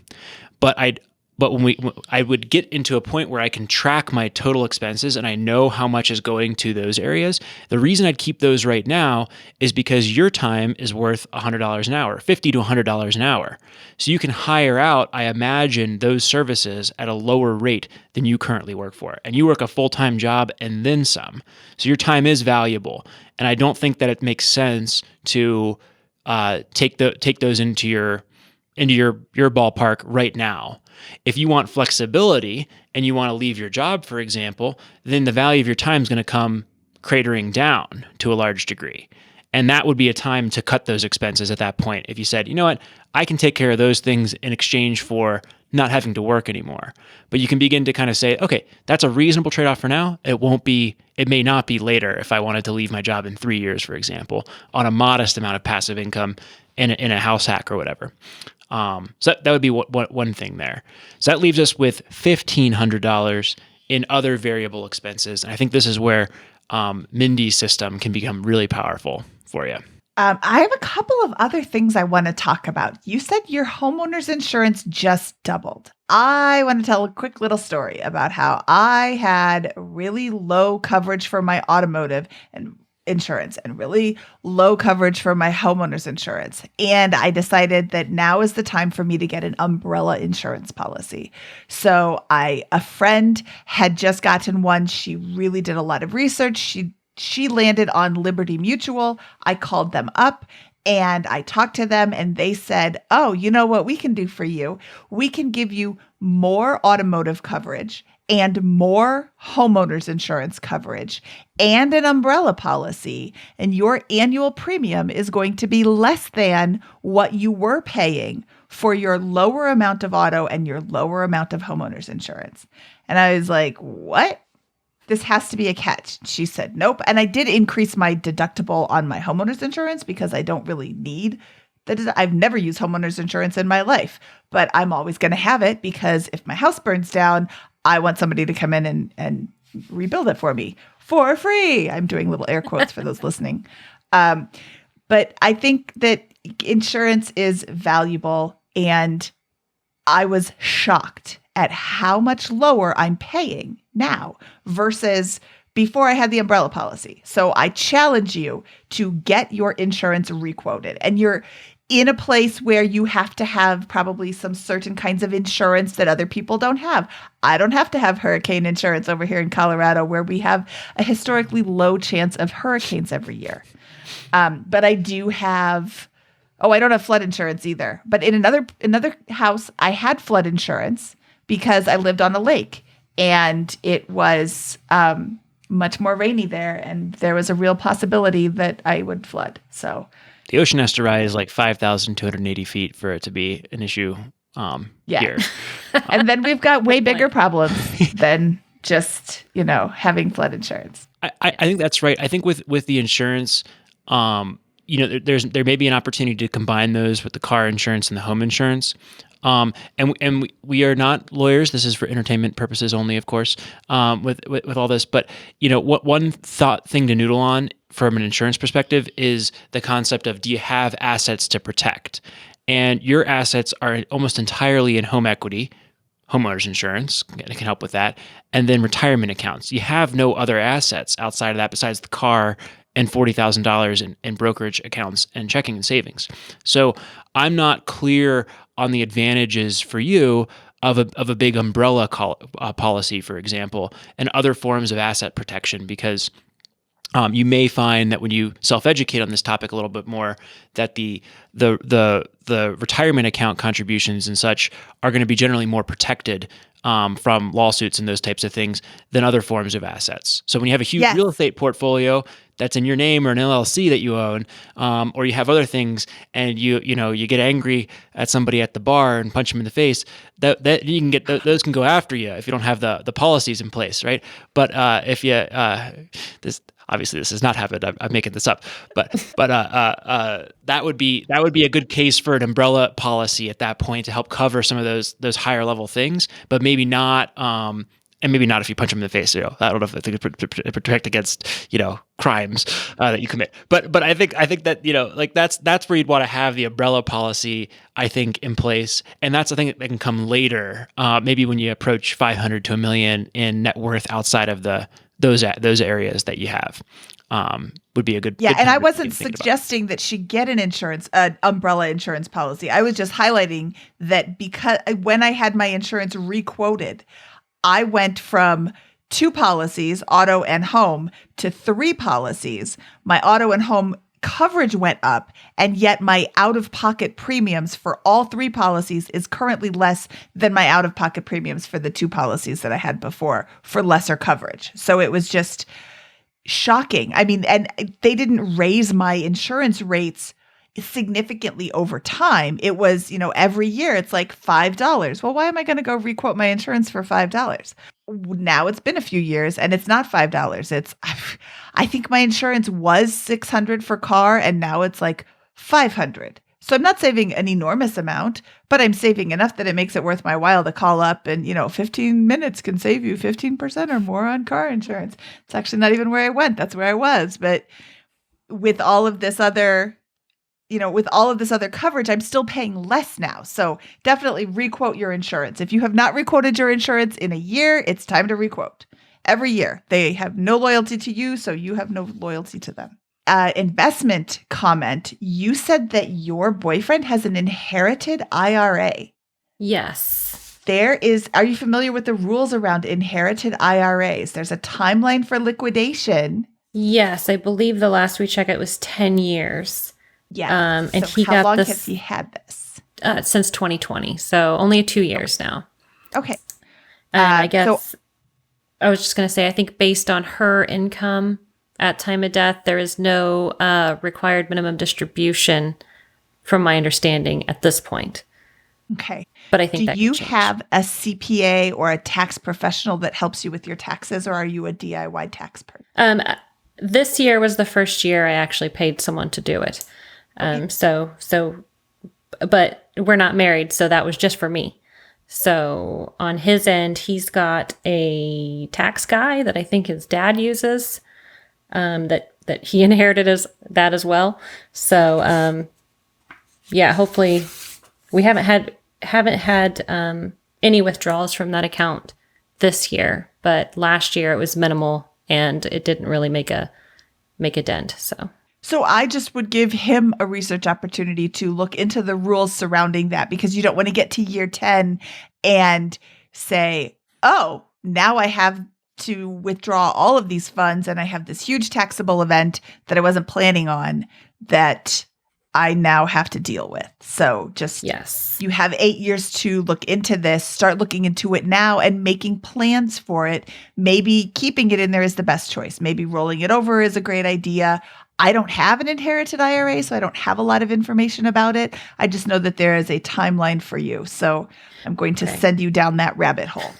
But I would get into a point where I can track my total expenses and I know how much is going to those areas. The reason I'd keep those right now is because your time is worth $100 an hour, $50 to $100 an hour. So you can hire out, I imagine, those services at a lower rate than you currently work for. And you work a full-time job and then some. So your time is valuable. And I don't think that it makes sense to take those into your ballpark right now. If you want flexibility and you want to leave your job, for example, then the value of your time is going to come cratering down to a large degree. And that would be a time to cut those expenses at that point. If you said, you know what, I can take care of those things in exchange for not having to work anymore. But you can begin to kind of say, okay, that's a reasonable trade-off for now. It may not be later if I wanted to leave my job in 3 years, for example, on a modest amount of passive income in a house hack or whatever. So that would be one thing there. So that leaves us with $1,500 in other variable expenses. And I think this is where Mindy's system can become really powerful for you. I have a couple of other things I want to talk about. You said your homeowner's insurance just doubled. I want to tell a quick little story about how I had really low coverage for my automotive and insurance and really low coverage for my homeowner's insurance. And I decided that now is the time for me to get an umbrella insurance policy. So a friend had just gotten one. She really did a lot of research. She landed on Liberty Mutual. I called them up and I talked to them and they said, oh, you know what we can do for you? We can give you more automotive coverage and more homeowners insurance coverage and an umbrella policy. And your annual premium is going to be less than what you were paying for your lower amount of auto and your lower amount of homeowners insurance. And I was like, what? This has to be a catch. She said, nope. And I did increase my deductible on my homeowners insurance because I don't really need that. I've never used homeowners insurance in my life, but I'm always going to have it because if my house burns down, I want somebody to come in and rebuild it for me for free. I'm doing little air quotes for those listening. But I think that insurance is valuable, and I was shocked at how much lower I'm paying now versus before I had the umbrella policy. So I challenge you to get your insurance requoted. And in a place where you have to have probably some certain kinds of insurance that other people don't have. I don't have to have hurricane insurance over here in Colorado, where we have a historically low chance of hurricanes every year. But I do have, I don't have flood insurance either. But in another house, I had flood insurance because I lived on a lake and it was much more rainy there, and there was a real possibility that I would flood. So the ocean has to rise like 5,280 feet for it to be an issue here. And then we've got way bigger problems than just, having flood insurance. I think that's right. I think with the insurance, there may be an opportunity to combine those with the car insurance and the home insurance. And we are not lawyers. This is for entertainment purposes only, of course, with all this. But, what one thing to noodle on from an insurance perspective is the concept of, do you have assets to protect? And your assets are almost entirely in home equity, homeowners insurance can help with that, and then retirement accounts. You have no other assets outside of that besides the car and $40,000 in brokerage accounts and checking and savings. So I'm not clear on the advantages for you of a big umbrella policy, for example, and other forms of asset protection, because you may find that when you self-educate on this topic a little bit more, that the retirement account contributions and such are going to be generally more protected from lawsuits and those types of things than other forms of assets. So when you have a huge real estate portfolio that's in your name or an LLC that you own, or you have other things, and you get angry at somebody at the bar and punch them in the face, that you can get those can go after you if you don't have the policies in place, right? But if you obviously this has not happened, I'm making this up, but that would be a good case for an umbrella policy at that point to help cover some of those higher level things, but maybe not. And maybe not if you punch them in the face. I don't know if they could protect against crimes that you commit. But I think that that's where you'd want to have the umbrella policy, I think, in place, and that's the thing that can come later. Maybe when you approach 500 to $1 million in net worth outside of those areas that you have. Would be a good and I wasn't suggesting that she get an umbrella insurance policy. I was just highlighting that because when I had my insurance requoted, I went from 2 policies, auto and home, to 3 policies. My auto and home coverage went up, and yet my out-of-pocket premiums for all 3 policies is currently less than my out-of-pocket premiums for the 2 policies that I had before for lesser coverage. So it was just shocking. I mean, and they didn't raise my insurance rates significantly over time. It was, every year it's like $5. Well, why am I going to go requote my insurance for $5? Now it's been a few years and it's not $5. I think my insurance was $600 for car, and now it's like $500. So I'm not saving an enormous amount, but I'm saving enough that it makes it worth my while to call up and, 15 minutes can save you 15% or more on car insurance. It's actually not even where I went. That's where I was. But with all of this other coverage, I'm still paying less now. So definitely requote your insurance. If you have not requoted your insurance in a year, it's time to requote. Every year. They have no loyalty to you, so you have no loyalty to them. Investment comment, you said that your boyfriend has an inherited IRA. Yes. Are you familiar with the rules around inherited IRAs? There's a timeline for liquidation. Yes, I believe the last we checked it was 10 years. Yeah. And so how long has he had this? Since 2020. So only 2 years now. Okay. I guess I was just going to say, I think based on her income at time of death, there is no required minimum distribution from my understanding at this point. Okay. But I think do you have a CPA or a tax professional that helps you with your taxes, or are you a DIY tax person? This year was the first year I actually paid someone to do it. Okay. But we're not married, so that was just for me. So on his end, he's got a tax guy that I think his dad uses, that he inherited as well. So, hopefully we haven't had any withdrawals from that account this year, but last year it was minimal and it didn't really make a dent. So I just would give him a research opportunity to look into the rules surrounding that, because you don't want to get to year 10 and say, oh, now I have to withdraw all of these funds and I have this huge taxable event that I wasn't planning on that I now have to deal with. So just, Yes. you have 8 years to look into this, start looking into it now and making plans for it. Maybe keeping it in there is the best choice. Maybe rolling it over is a great idea. I don't have an inherited IRA, so I don't have a lot of information about it. I just know that there is a timeline for you. So I'm going to send you down that rabbit hole.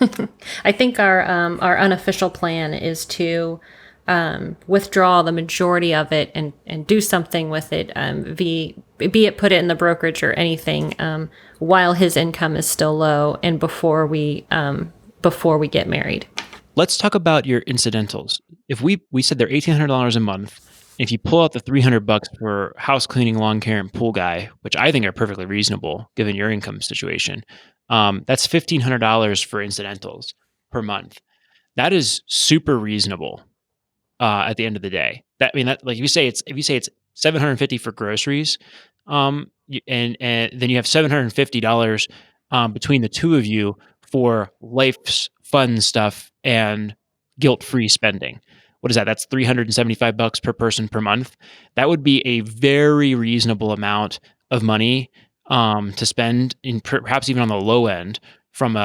I think our unofficial plan is to withdraw the majority of it and do something with it, be it put it in the brokerage or anything, while his income is still low and before we get married. Let's talk about your incidentals. If we said they're $1,800 a month, if you pull out the $300 for house cleaning, lawn care, and pool guy, which I think are perfectly reasonable given your income situation, that's $1,500 for incidentals per month. That is super reasonable at the end of the day. That like if you say it's $750 for groceries, and then you have $750 between the two of you for life's fun stuff and guilt-free spending. What is that? That's $375 per person per month. That would be a very reasonable amount of money to spend, in perhaps even on the low end, from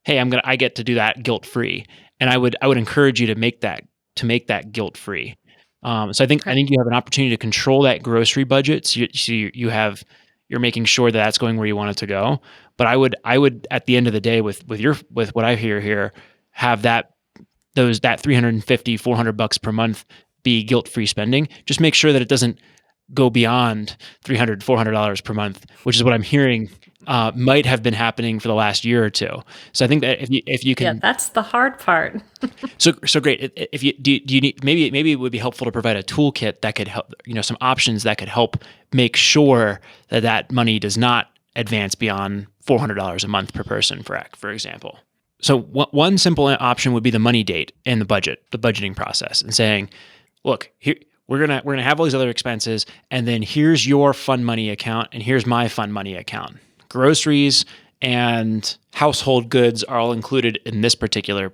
hey, I get to do that guilt-free. And I would encourage you to make that guilt-free. So I think you have an opportunity to control that grocery budget. So you're making sure that that's going where you want it to go. But I would at the end of the day with what I hear here, have that $350, $400 per month be guilt-free spending. Just make sure that it doesn't go beyond $300, $400 per month, which is what I'm hearing might have been happening for the last year or two. So I think that if you can, that's the hard part. so great. If you do you need, maybe it would be helpful to provide a toolkit that could help, some options that could help make sure that money does not advance beyond $400 a month per person, for example. So one simple option would be the money date in the budgeting process, and saying, look, here we're gonna have all these other expenses, and then here's your fun money account, and here's my fun money account. Groceries and household goods are all included in this particular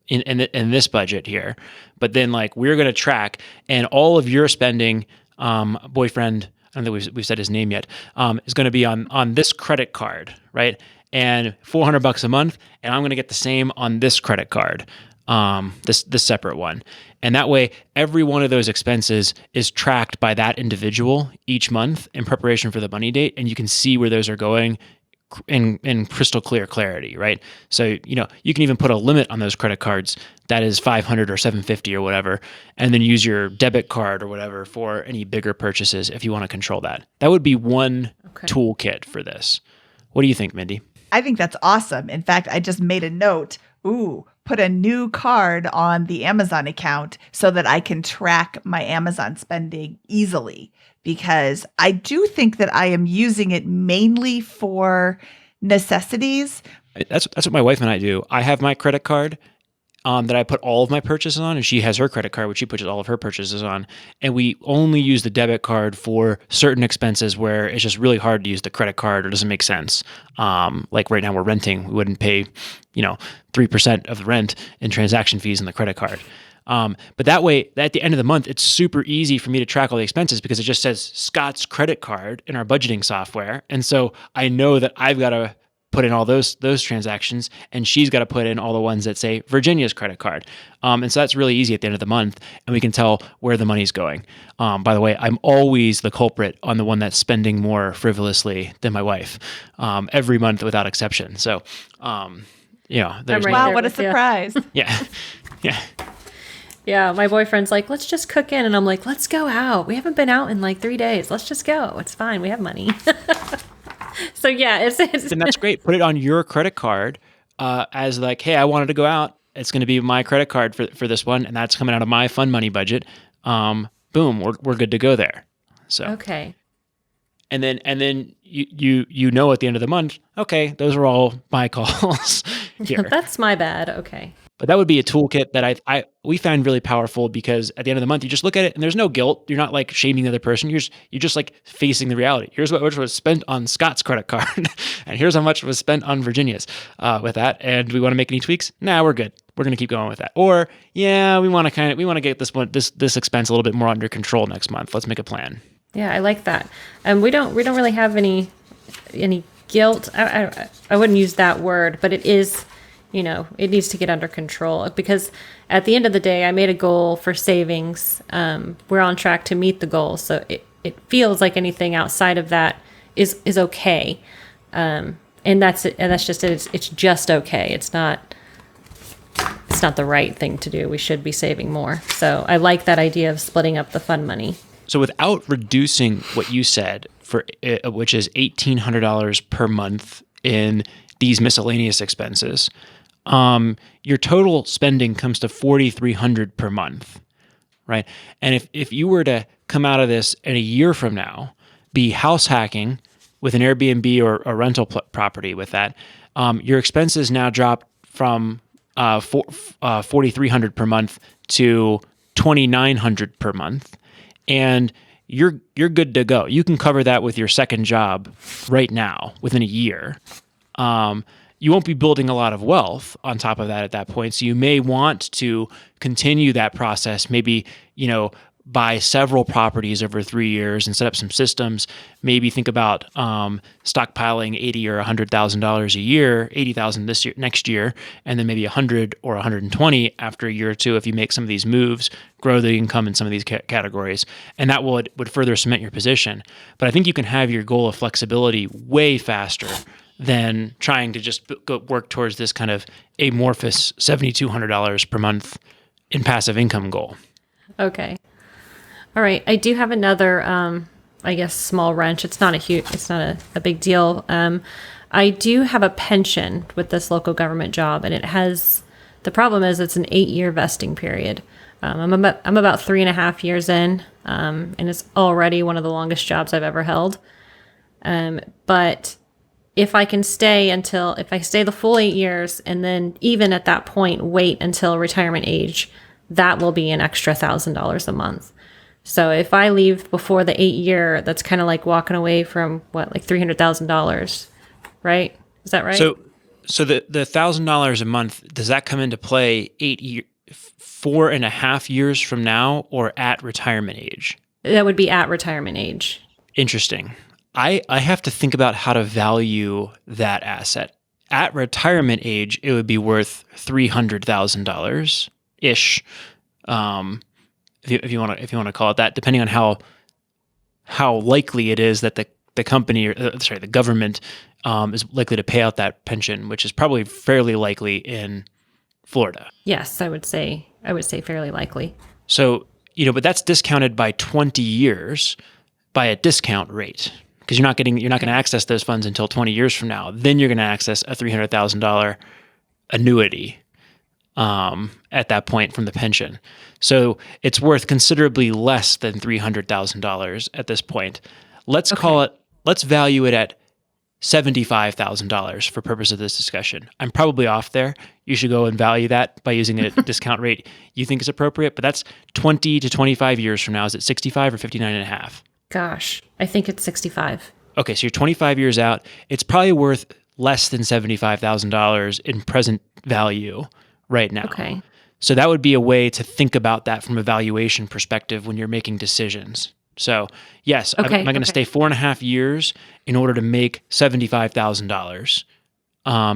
in this budget here, but then we're gonna track, and all of your spending, boyfriend, I don't think we've said his name yet, is going to be on this credit card, right? And $400 a month, and I'm going to get the same on this credit card, this separate one. And that way, every one of those expenses is tracked by that individual each month in preparation for the money date, and you can see where those are going in crystal clear clarity, right? So, you can even put a limit on those credit cards that is $500 or $750 or whatever, and then use your debit card or whatever for any bigger purchases if you want to control that. That would be one toolkit for this. What do you think, Mindy? I think that's awesome. In fact, I just made a note. Put a new card on the Amazon account so that I can track my Amazon spending easily, because I do think that I am using it mainly for necessities. That's what my wife and I do. I have my credit card that I put all of my purchases on, and she has her credit card, which she puts all of her purchases on. And we only use the debit card for certain expenses where it's just really hard to use the credit card or doesn't make sense. Like right now we're renting, we wouldn't pay, 3% of the rent in transaction fees in the credit card. But that way, at the end of the month, it's super easy for me to track all the expenses because it just says Scott's credit card in our budgeting software. And so I know that I've got to put in all those transactions, and she's got to put in all the ones that say Virginia's credit card. And so that's really easy at the end of the month, and we can tell where the money's going. By the way, I'm always the culprit on the one that's spending more frivolously than my wife, every month without exception. So, there's Wow, what a surprise. Yeah. Yeah, my boyfriend's like, let's just cook in. And I'm like, let's go out. We haven't been out in 3 days. Let's just go. It's fine. We have money. So yeah, it's and that's great. Put it on your credit card as hey, I wanted to go out. It's going to be my credit card for this one, and that's coming out of my fun money budget. Boom, we're good to go there. So okay. And then you at the end of the month, okay, those are all my calls here. That's my bad. Okay. But that would be a toolkit that we find really powerful, because at the end of the month, you just look at it and there's no guilt. You're not like shaming the other person. You're just like facing the reality. Here's what was spent on Scott's credit card, and here's how much was spent on Virginia's with that. And do we want to make any tweaks? Nah, we're good. We're going to keep going with that. Or yeah, we want to get this expense a little bit more under control next month. Let's make a plan. Yeah, I like that. We don't really have any guilt. I wouldn't use that word, but it is, it needs to get under control, because at the end of the day, I made a goal for savings. We're on track to meet the goal. So it feels like anything outside of that is okay. And that's it. And that's just it. It's just okay. It's not the right thing to do. We should be saving more. So I like that idea of splitting up the fund money. So without reducing what you said, which is $1,800 per month in these miscellaneous expenses, your total spending comes to $4,300 per month, right? And if you were to come out of this in a year from now, be house hacking with an Airbnb or a rental property with that, your expenses now drop from $4,300 per month to $2,900 per month, and you're good to go. You can cover that with your second job right now within a year. You won't be building a lot of wealth on top of that at that point. So you may want to continue that process, maybe, buy several properties over 3 years and set up some systems. Maybe think about stockpiling $80,000 or $100,000 a year, $80,000 next year, and then maybe $100,000 or $120,000 after a year or two if you make some of these moves, grow the income in some of these categories, and that would further cement your position. But I think you can have your goal of flexibility way faster than trying to just work towards this kind of amorphous $7,200 per month in passive income goal. Okay. All right. I do have another, small wrench. It's not a big deal. I do have a pension with this local government job, and the problem is it's an 8-year vesting period. I'm about 3.5 years in, and it's already one of the longest jobs I've ever held. But if I stay the full 8 years, and then even at that point, wait until retirement age, that will be an extra $1,000 a month. So if I leave before the 8-year, that's kind of like walking away from $300,000, right? Is that right? So the $1,000 a month, does that come into play 4.5 years from now, or at retirement age? That would be at retirement age. Interesting. I have to think about how to value that asset. At retirement age, it would be worth $300,000 ish. If you want to call it that, depending on how likely it is that the company, the government, is likely to pay out that pension, which is probably fairly likely in Florida. Yes, I would say fairly likely. So, but that's discounted by 20 years by a discount rate, because you're not going to access those funds until 20 years from now. Then you're going to access a $300,000 annuity at that point from the pension. So it's worth considerably less than $300,000 at this point. Let's value it at $75,000 for purpose of this discussion. I'm probably off there. You should go and value that by using a discount rate you think is appropriate, but that's 20 to 25 years from now. Is it 65 or 59.5? Gosh, I think it's 65. Okay, so you're 25 years out. It's probably worth less than $75,000 in present value right now. Okay. So that would be a way to think about that from a valuation perspective when you're making decisions. So yes, am I going to stay 4.5 years in order to make $75,000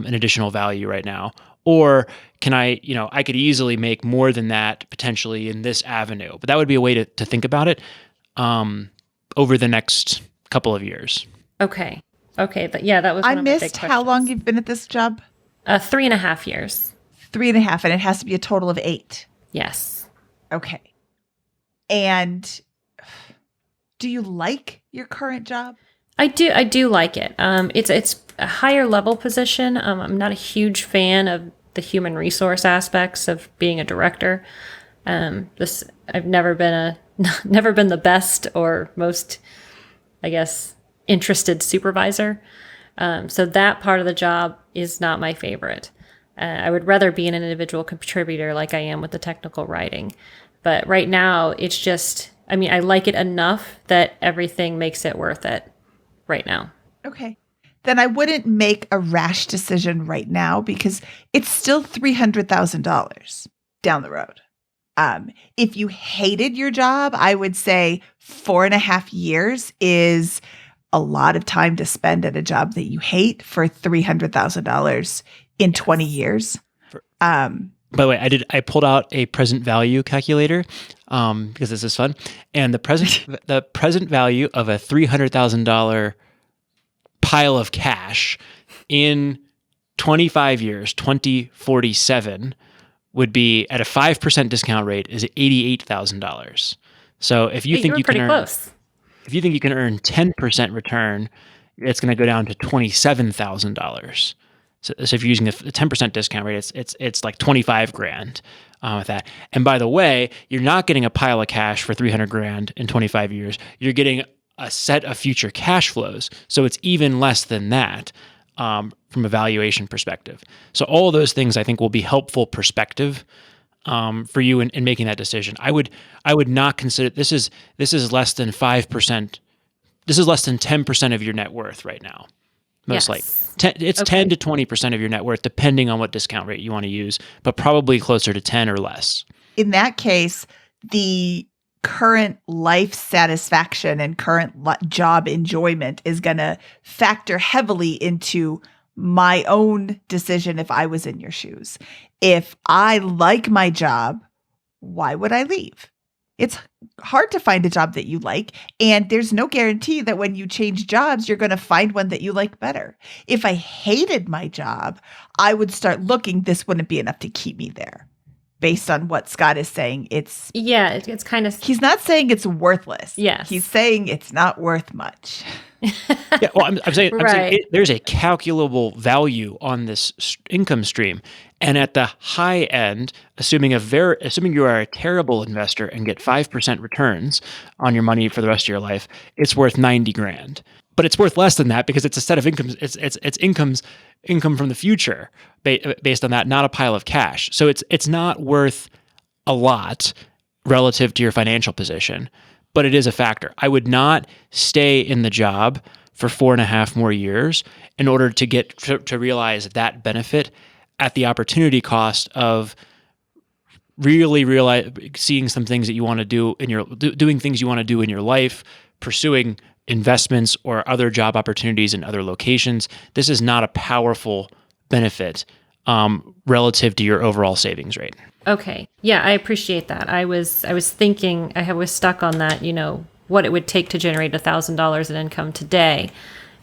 in additional value right now? Or can I could easily make more than that potentially in this avenue. But that would be a way to think about it over the next couple of years. Okay. But yeah, that was one of my big questions. How long you've been at this job? 3.5 years. 3.5, and it has to be a total of 8. Yes. Okay. And do you like your current job? I do like it. It's a higher level position. I'm not a huge fan of the human resource aspects of being a director. I've never been the best or most, I guess, interested supervisor. So that part of the job is not my favorite. I would rather be an individual contributor like I am with the technical writing. But right now, it's just, I mean, I like it enough that everything makes it worth it right now. Okay. Then I wouldn't make a rash decision right now because it's still $300,000 down the road. If you hated your job, I would say 4.5 years is a lot of time to spend at a job that you hate for $300,000 in 20 years. By the way, I pulled out a present value calculator because this is fun, and the present value of a $300,000 pile of cash in 25 years, 2047, would be at a 5% discount rate is $88,000. So if you think you can earn, close. If you think you can earn 10% return, it's going to go down to $27,000. So if you're using a 10% discount rate, it's like 25 grand with that. And by the way, you're not getting a pile of cash for 300 grand in 25 years. You're getting a set of future cash flows. So it's even less than that from a valuation perspective. So all of those things I think will be helpful perspective for you in making that decision. I would not consider this is less than 5%. This is less than 10% of your net worth right now. Most likely. It's 10 to 20% of your net worth, depending on what discount rate you want to use, but probably closer to 10 or less. In that case, the current life satisfaction and current job enjoyment is going to factor heavily into my own decision if I was in your shoes. If I like my job, why would I leave? It's hard to find a job that you like, and there's no guarantee that when you change jobs, you're going to find one that you like better. If I hated my job, I would start looking, this wouldn't be enough to keep me there. Based on what Scott is saying, it's kind of, he's not saying it's worthless. Yes. He's saying it's not worth much. Yeah, well, I'm saying there's a calculable value on this income stream, and at the high end, assuming you are a terrible investor and get 5% returns on your money for the rest of your life, it's worth 90 grand. But it's worth less than that because it's a set of incomes. It's income from the future based on that, not a pile of cash. So it's not worth a lot relative to your financial position, but it is a factor. I would not stay in the job for 4.5 more years in order to get to realize that benefit at the opportunity cost of really seeing some things that you want to do doing things you want to do in your life, pursuing investments or other job opportunities in other locations. This is not a powerful benefit relative to your overall savings rate. Okay. Yeah, I appreciate that. I was thinking, I was stuck on that, what it would take to generate $1,000 in income today.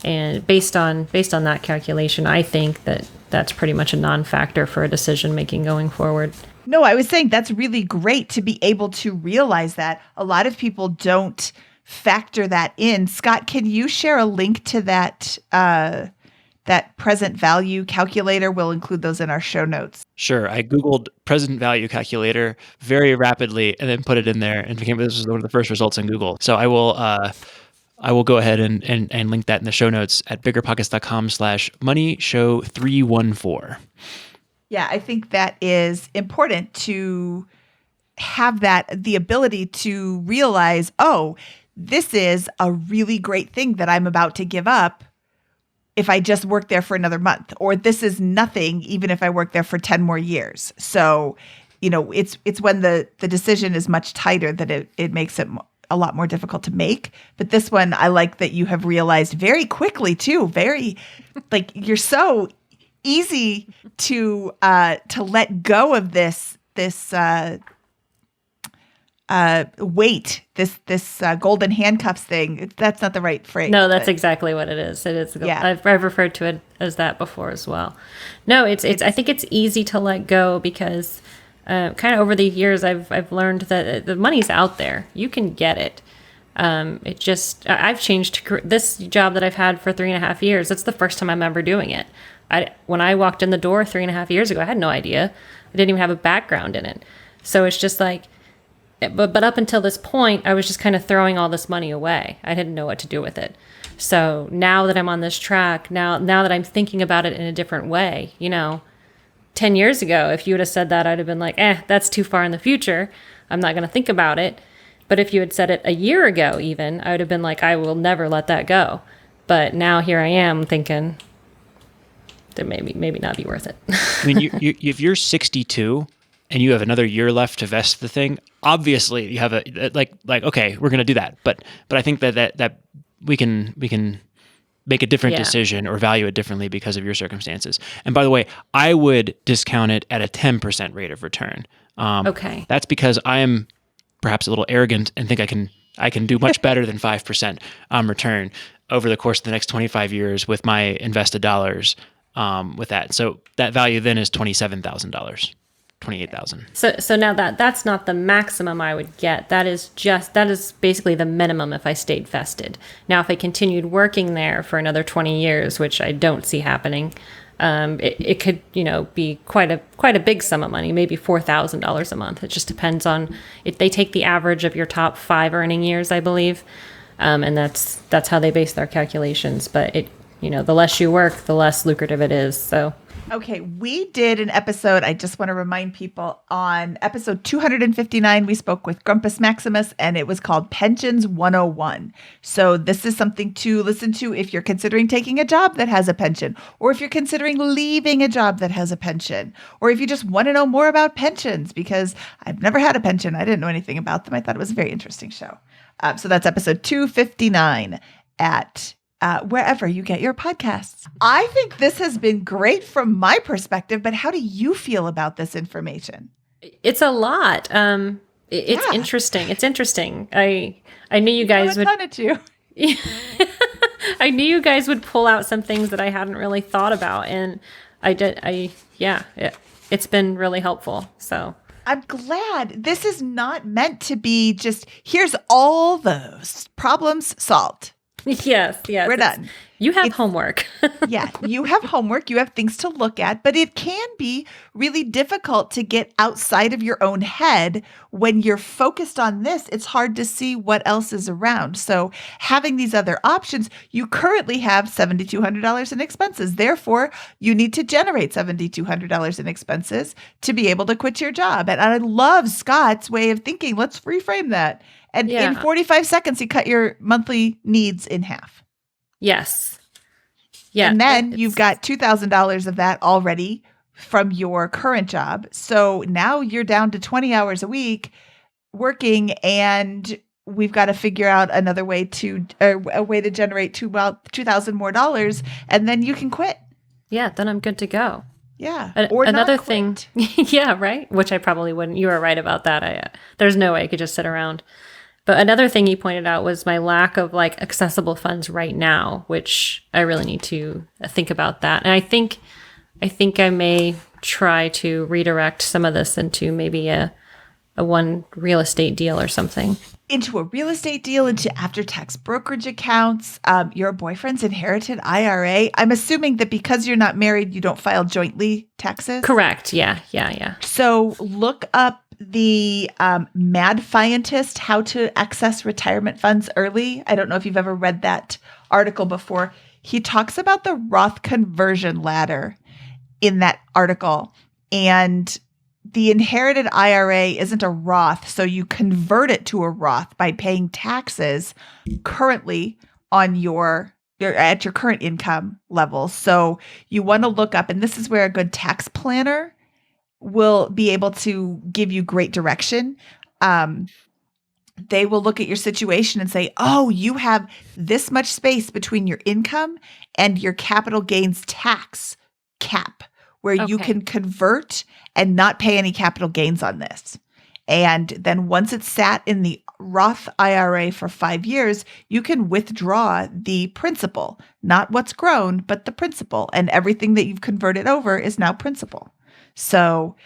And based on that calculation, I think that that's pretty much a non-factor for a decision making going forward. No, I was saying that's really great to be able to realize that. A lot of people don't factor that in. Scott, can you share a link to that present value calculator? We'll include those in our show notes. Sure. I Googled present value calculator very rapidly and then put it in there, and this was one of the first results in Google. So I will go ahead and link that in the show notes at biggerpockets.com/moneyshow314. Yeah, I think that is important to have the ability to realize, oh, this is a really great thing that I'm about to give up if I just work there for another month, or this is nothing even if I work there for 10 more years. So, it's when the decision is much tighter that it makes it a lot more difficult to make. But this one, I like that you have realized very quickly too, you're so easy to let go of this weight, this golden handcuffs thing. That's not the right phrase. No, that's exactly what it is. It is. Yeah. I've referred to it as that before as well. No, it's. I think it's easy to let go because kind of over the years I've learned that the money's out there. You can get it. I've changed this job that I've had for 3.5 years. That's the first time I'm ever doing it. When I walked in the door 3.5 years ago, I had no idea. I didn't even have a background in it. So it's just like, but up until this point, I was just kind of throwing all this money away. I didn't know what to do with it. So now that I'm on this track, now that I'm thinking about it in a different way, 10 years ago, if you would have said that, I'd have been like, that's too far in the future. I'm not going to think about it. But if you had said it a year ago, even, I would have been like, I will never let that go. But now here I am thinking that maybe not be worth it. I mean, if you're 62 and you have another year left to vest the thing, obviously you have okay, we're going to do that. But I think that we can make a different decision or value it differently because of your circumstances. And by the way, I would discount it at a 10% rate of return. Okay. That's because I am perhaps a little arrogant and think I can do much better than 5% return over the course of the next 25 years with my invested dollars with that. So that value then is $27,000, $28,000. So now that's not the maximum I would get. That is basically the minimum if I stayed vested. Now, if I continued working there for another 20 years, which I don't see happening, it could, be quite a big sum of money, maybe $4,000 a month. It just depends on if they take the average of your top 5 earning years, I believe. And that's how they base their calculations. But the less you work, the less lucrative it is. So. Okay, we did an episode, I just want to remind people, on episode 259, we spoke with Grumpus Maximus, and it was called Pensions 101. So this is something to listen to if you're considering taking a job that has a pension, or if you're considering leaving a job that has a pension, or if you just want to know more about pensions, because I've never had a pension. I didn't know anything about them. I thought it was a very interesting show. So that's episode 259 at wherever you get your podcasts. I think this has been great from my perspective, but how do you feel about this information? It's a lot. It's interesting. It's interesting. I knew you guys would. I knew you guys would pull out some things that I hadn't really thought about, and I did. It's been really helpful. So. I'm glad this is not meant to be just, here's all those problems solved. Yes. We're done. You have homework. Yeah, you have homework. You have things to look at, but it can be really difficult to get outside of your own head. When you're focused on this, it's hard to see what else is around. So having these other options, you currently have $7,200 in expenses. Therefore, you need to generate $7,200 in expenses to be able to quit your job. And I love Scott's way of thinking. Let's reframe that. And in 45 seconds, you cut your monthly needs in half. Yes. Yeah. And then you've got $2,000 of that already from your current job. So now you're down to 20 hours a week working, and we've got to figure out another way to a way to generate $2,000 more dollars, and then you can quit. Yeah, then I'm good to go. Yeah. Or another thing. Yeah, right. Which I probably wouldn't. You were right about that. There's no way I could just sit around. But another thing you pointed out was my lack of accessible funds right now, which I really need to think about that. And I think I may try to redirect some of this into maybe a one real estate deal or something. Into a real estate deal, into after-tax brokerage accounts, your boyfriend's inherited IRA. I'm assuming that because you're not married, you don't file jointly taxes? Correct. Yeah. So look up the Mad Scientist, How to Access Retirement Funds Early. I don't know if you've ever read that article before. He talks about the Roth conversion ladder in that article. And the inherited IRA isn't a Roth, so you convert it to a Roth by paying taxes currently on at your current income level. So you want to look up, and this is where a good tax planner will be able to give you great direction. They will look at your situation and say, oh, you have this much space between your income and your capital gains tax cap, where you can convert and not pay any capital gains on this. And then once it's sat in the Roth IRA for 5 years, you can withdraw the principal, not what's grown, but the principal. And everything that you've converted over is now principal. So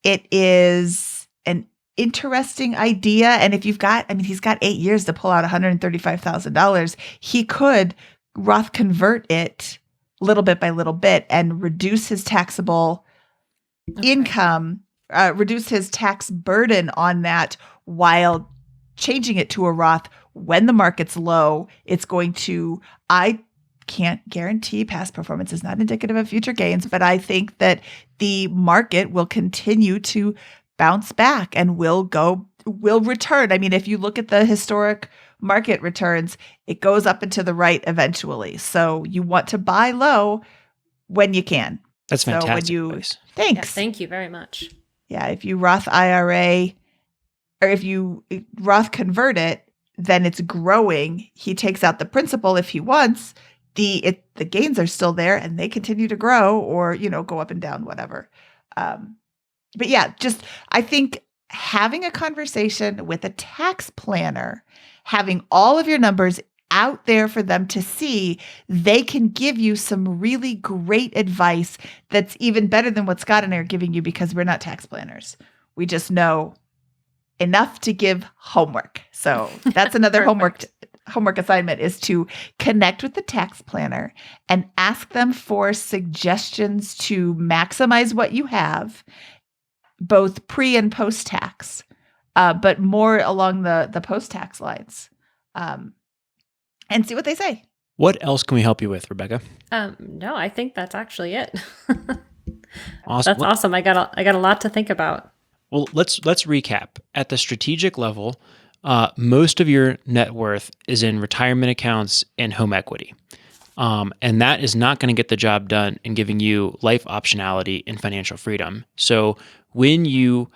it is an interesting idea. And if he's got 8 years to pull out $135,000, he could Roth convert it little bit by little bit and reduce his taxable income, reduce his tax burden on that while changing it to a Roth. When the market's low, it's going to, I can't guarantee past performance is not indicative of future gains, but I think that the market will continue to bounce back and will return. I mean, if you look at the historic market returns, it goes up and to the right eventually. So you want to buy low when you can. That's fantastic. So when you, advice. thanks. Yeah, thank you very much. Yeah, if you Roth IRA or if you Roth convert it, then it's growing. He takes out the principal if he wants. The gains are still there and they continue to grow or, go up and down, whatever. But yeah, I think having a conversation with a tax planner, having all of your numbers out there for them to see, they can give you some really great advice that's even better than what Scott and I are giving you because we're not tax planners. We just know enough to give homework. So that's another homework assignment is to connect with the tax planner and ask them for suggestions to maximize what you have, both pre and post tax, but more along the post tax lines, and see what they say. What else can we help you with, Rebecca? No, I think that's actually it. Awesome. That's awesome. I got a lot to think about. Well, let's recap. At the strategic level, most of your net worth is in retirement accounts and home equity. And that is not going to get the job done in giving you life optionality and financial freedom. So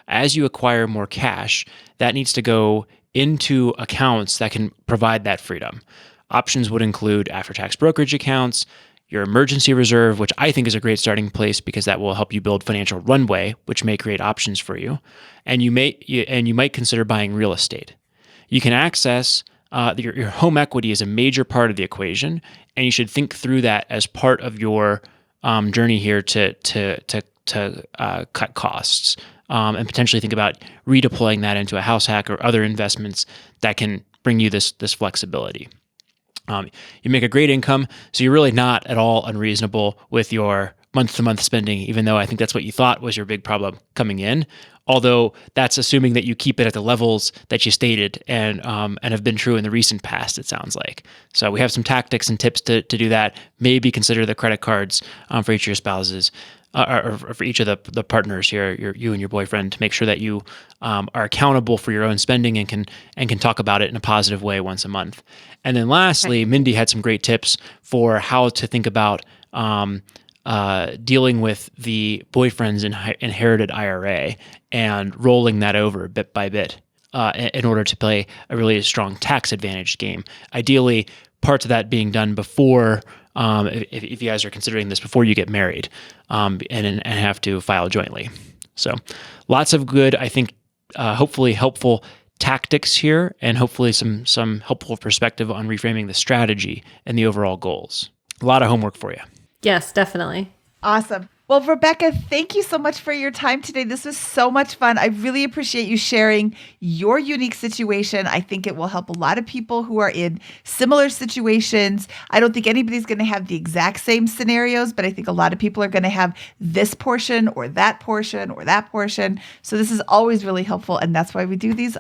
as you acquire more cash, that needs to go into accounts that can provide that freedom. Options would include after-tax brokerage accounts, your emergency reserve, which I think is a great starting place because that will help you build financial runway, which may create options for you. And you might consider buying real estate. You can access your home equity is a major part of the equation, and you should think through that as part of your journey here to cut costs, and potentially think about redeploying that into a house hack or other investments that can bring you this flexibility. You make a great income, so you're really not at all unreasonable with your month-to-month spending, even though I think that's what you thought was your big problem coming in. Although that's assuming that you keep it at the levels that you stated and have been true in the recent past, it sounds like. So we have some tactics and tips to do that. Maybe consider the credit cards for each of your spouses. Or for each of the partners here, you and your boyfriend, to make sure that you are accountable for your own spending and can talk about it in a positive way once a month. And then lastly, Mindy had some great tips for how to think about dealing with the boyfriend's inherited IRA and rolling that over bit by bit in order to play a really strong tax advantage game. Ideally, parts of that being done before. If you guys are considering this before you get married, and have to file jointly. So lots of good, I think, hopefully helpful tactics here, and hopefully some helpful perspective on reframing the strategy and the overall goals. A lot of homework for you. Yes, definitely. Awesome. Well, Rebecca, thank you so much for your time today. This was so much fun. I really appreciate you sharing your unique situation. I think it will help a lot of people who are in similar situations. I don't think anybody's going to have the exact same scenarios, but I think a lot of people are going to have this portion or that portion or that portion. So this is always really helpful, and that's why we do these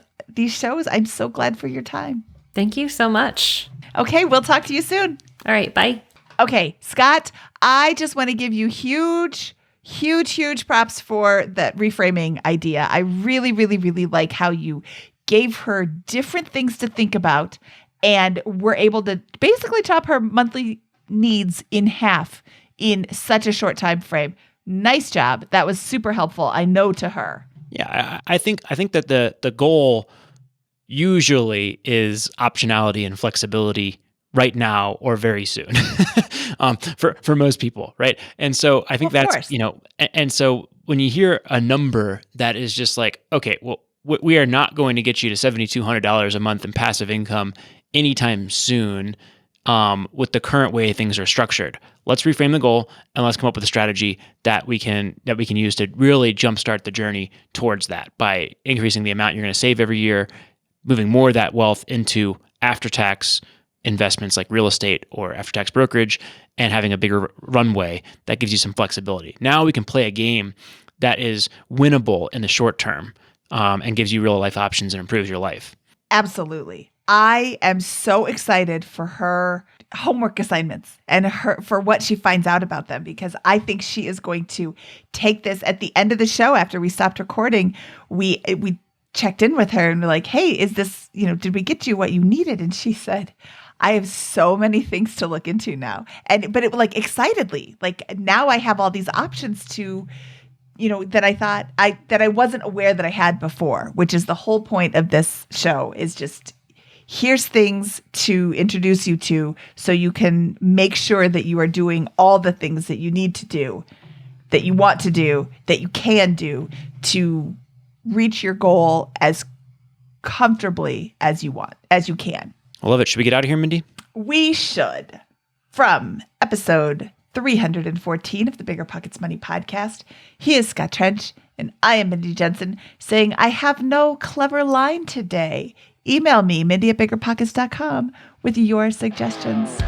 shows. I'm so glad for your time. Thank you so much. Okay, we'll talk to you soon. All right, bye. Okay, Scott, I just want to give you huge props for that reframing idea. I really, really, really like how you gave her different things to think about and were able to basically chop her monthly needs in half in such a short time frame. Nice job. That was super helpful, I know, to her. Yeah, I think that the goal usually is optionality and flexibility right now or very soon for most people, right? And so I think that's, and so when you hear a number that is just like, okay, well, we are not going to get you to $7,200 a month in passive income anytime soon with the current way things are structured. Let's reframe the goal and let's come up with a strategy that we can use to really jumpstart the journey towards that by increasing the amount you're going to save every year, moving more of that wealth into after-tax investments like real estate or after-tax brokerage, and having a bigger runway that gives you some flexibility. Now we can play a game that is winnable in the short term and gives you real life options and improves your life. Absolutely. I am so excited for her homework assignments and for what she finds out about them, because I think she is going to take this at the end of the show. After we stopped recording, we checked in with her and we're like, hey, is this, did we get you what you needed? And she said, I have so many things to look into now. But it like excitedly, like now I have all these options to, that I thought that I wasn't aware that I had before, which is the whole point of this show, is just here's things to introduce you to so you can make sure that you are doing all the things that you need to do, that you want to do, that you can do to reach your goal as comfortably as you can. I love it. Should we get out of here, Mindy? We should. From episode 314 of the BiggerPockets Money Podcast, he is Scott Trench, and I am Mindy Jensen, saying I have no clever line today. Email me, Mindy@BiggerPockets.com, with your suggestions.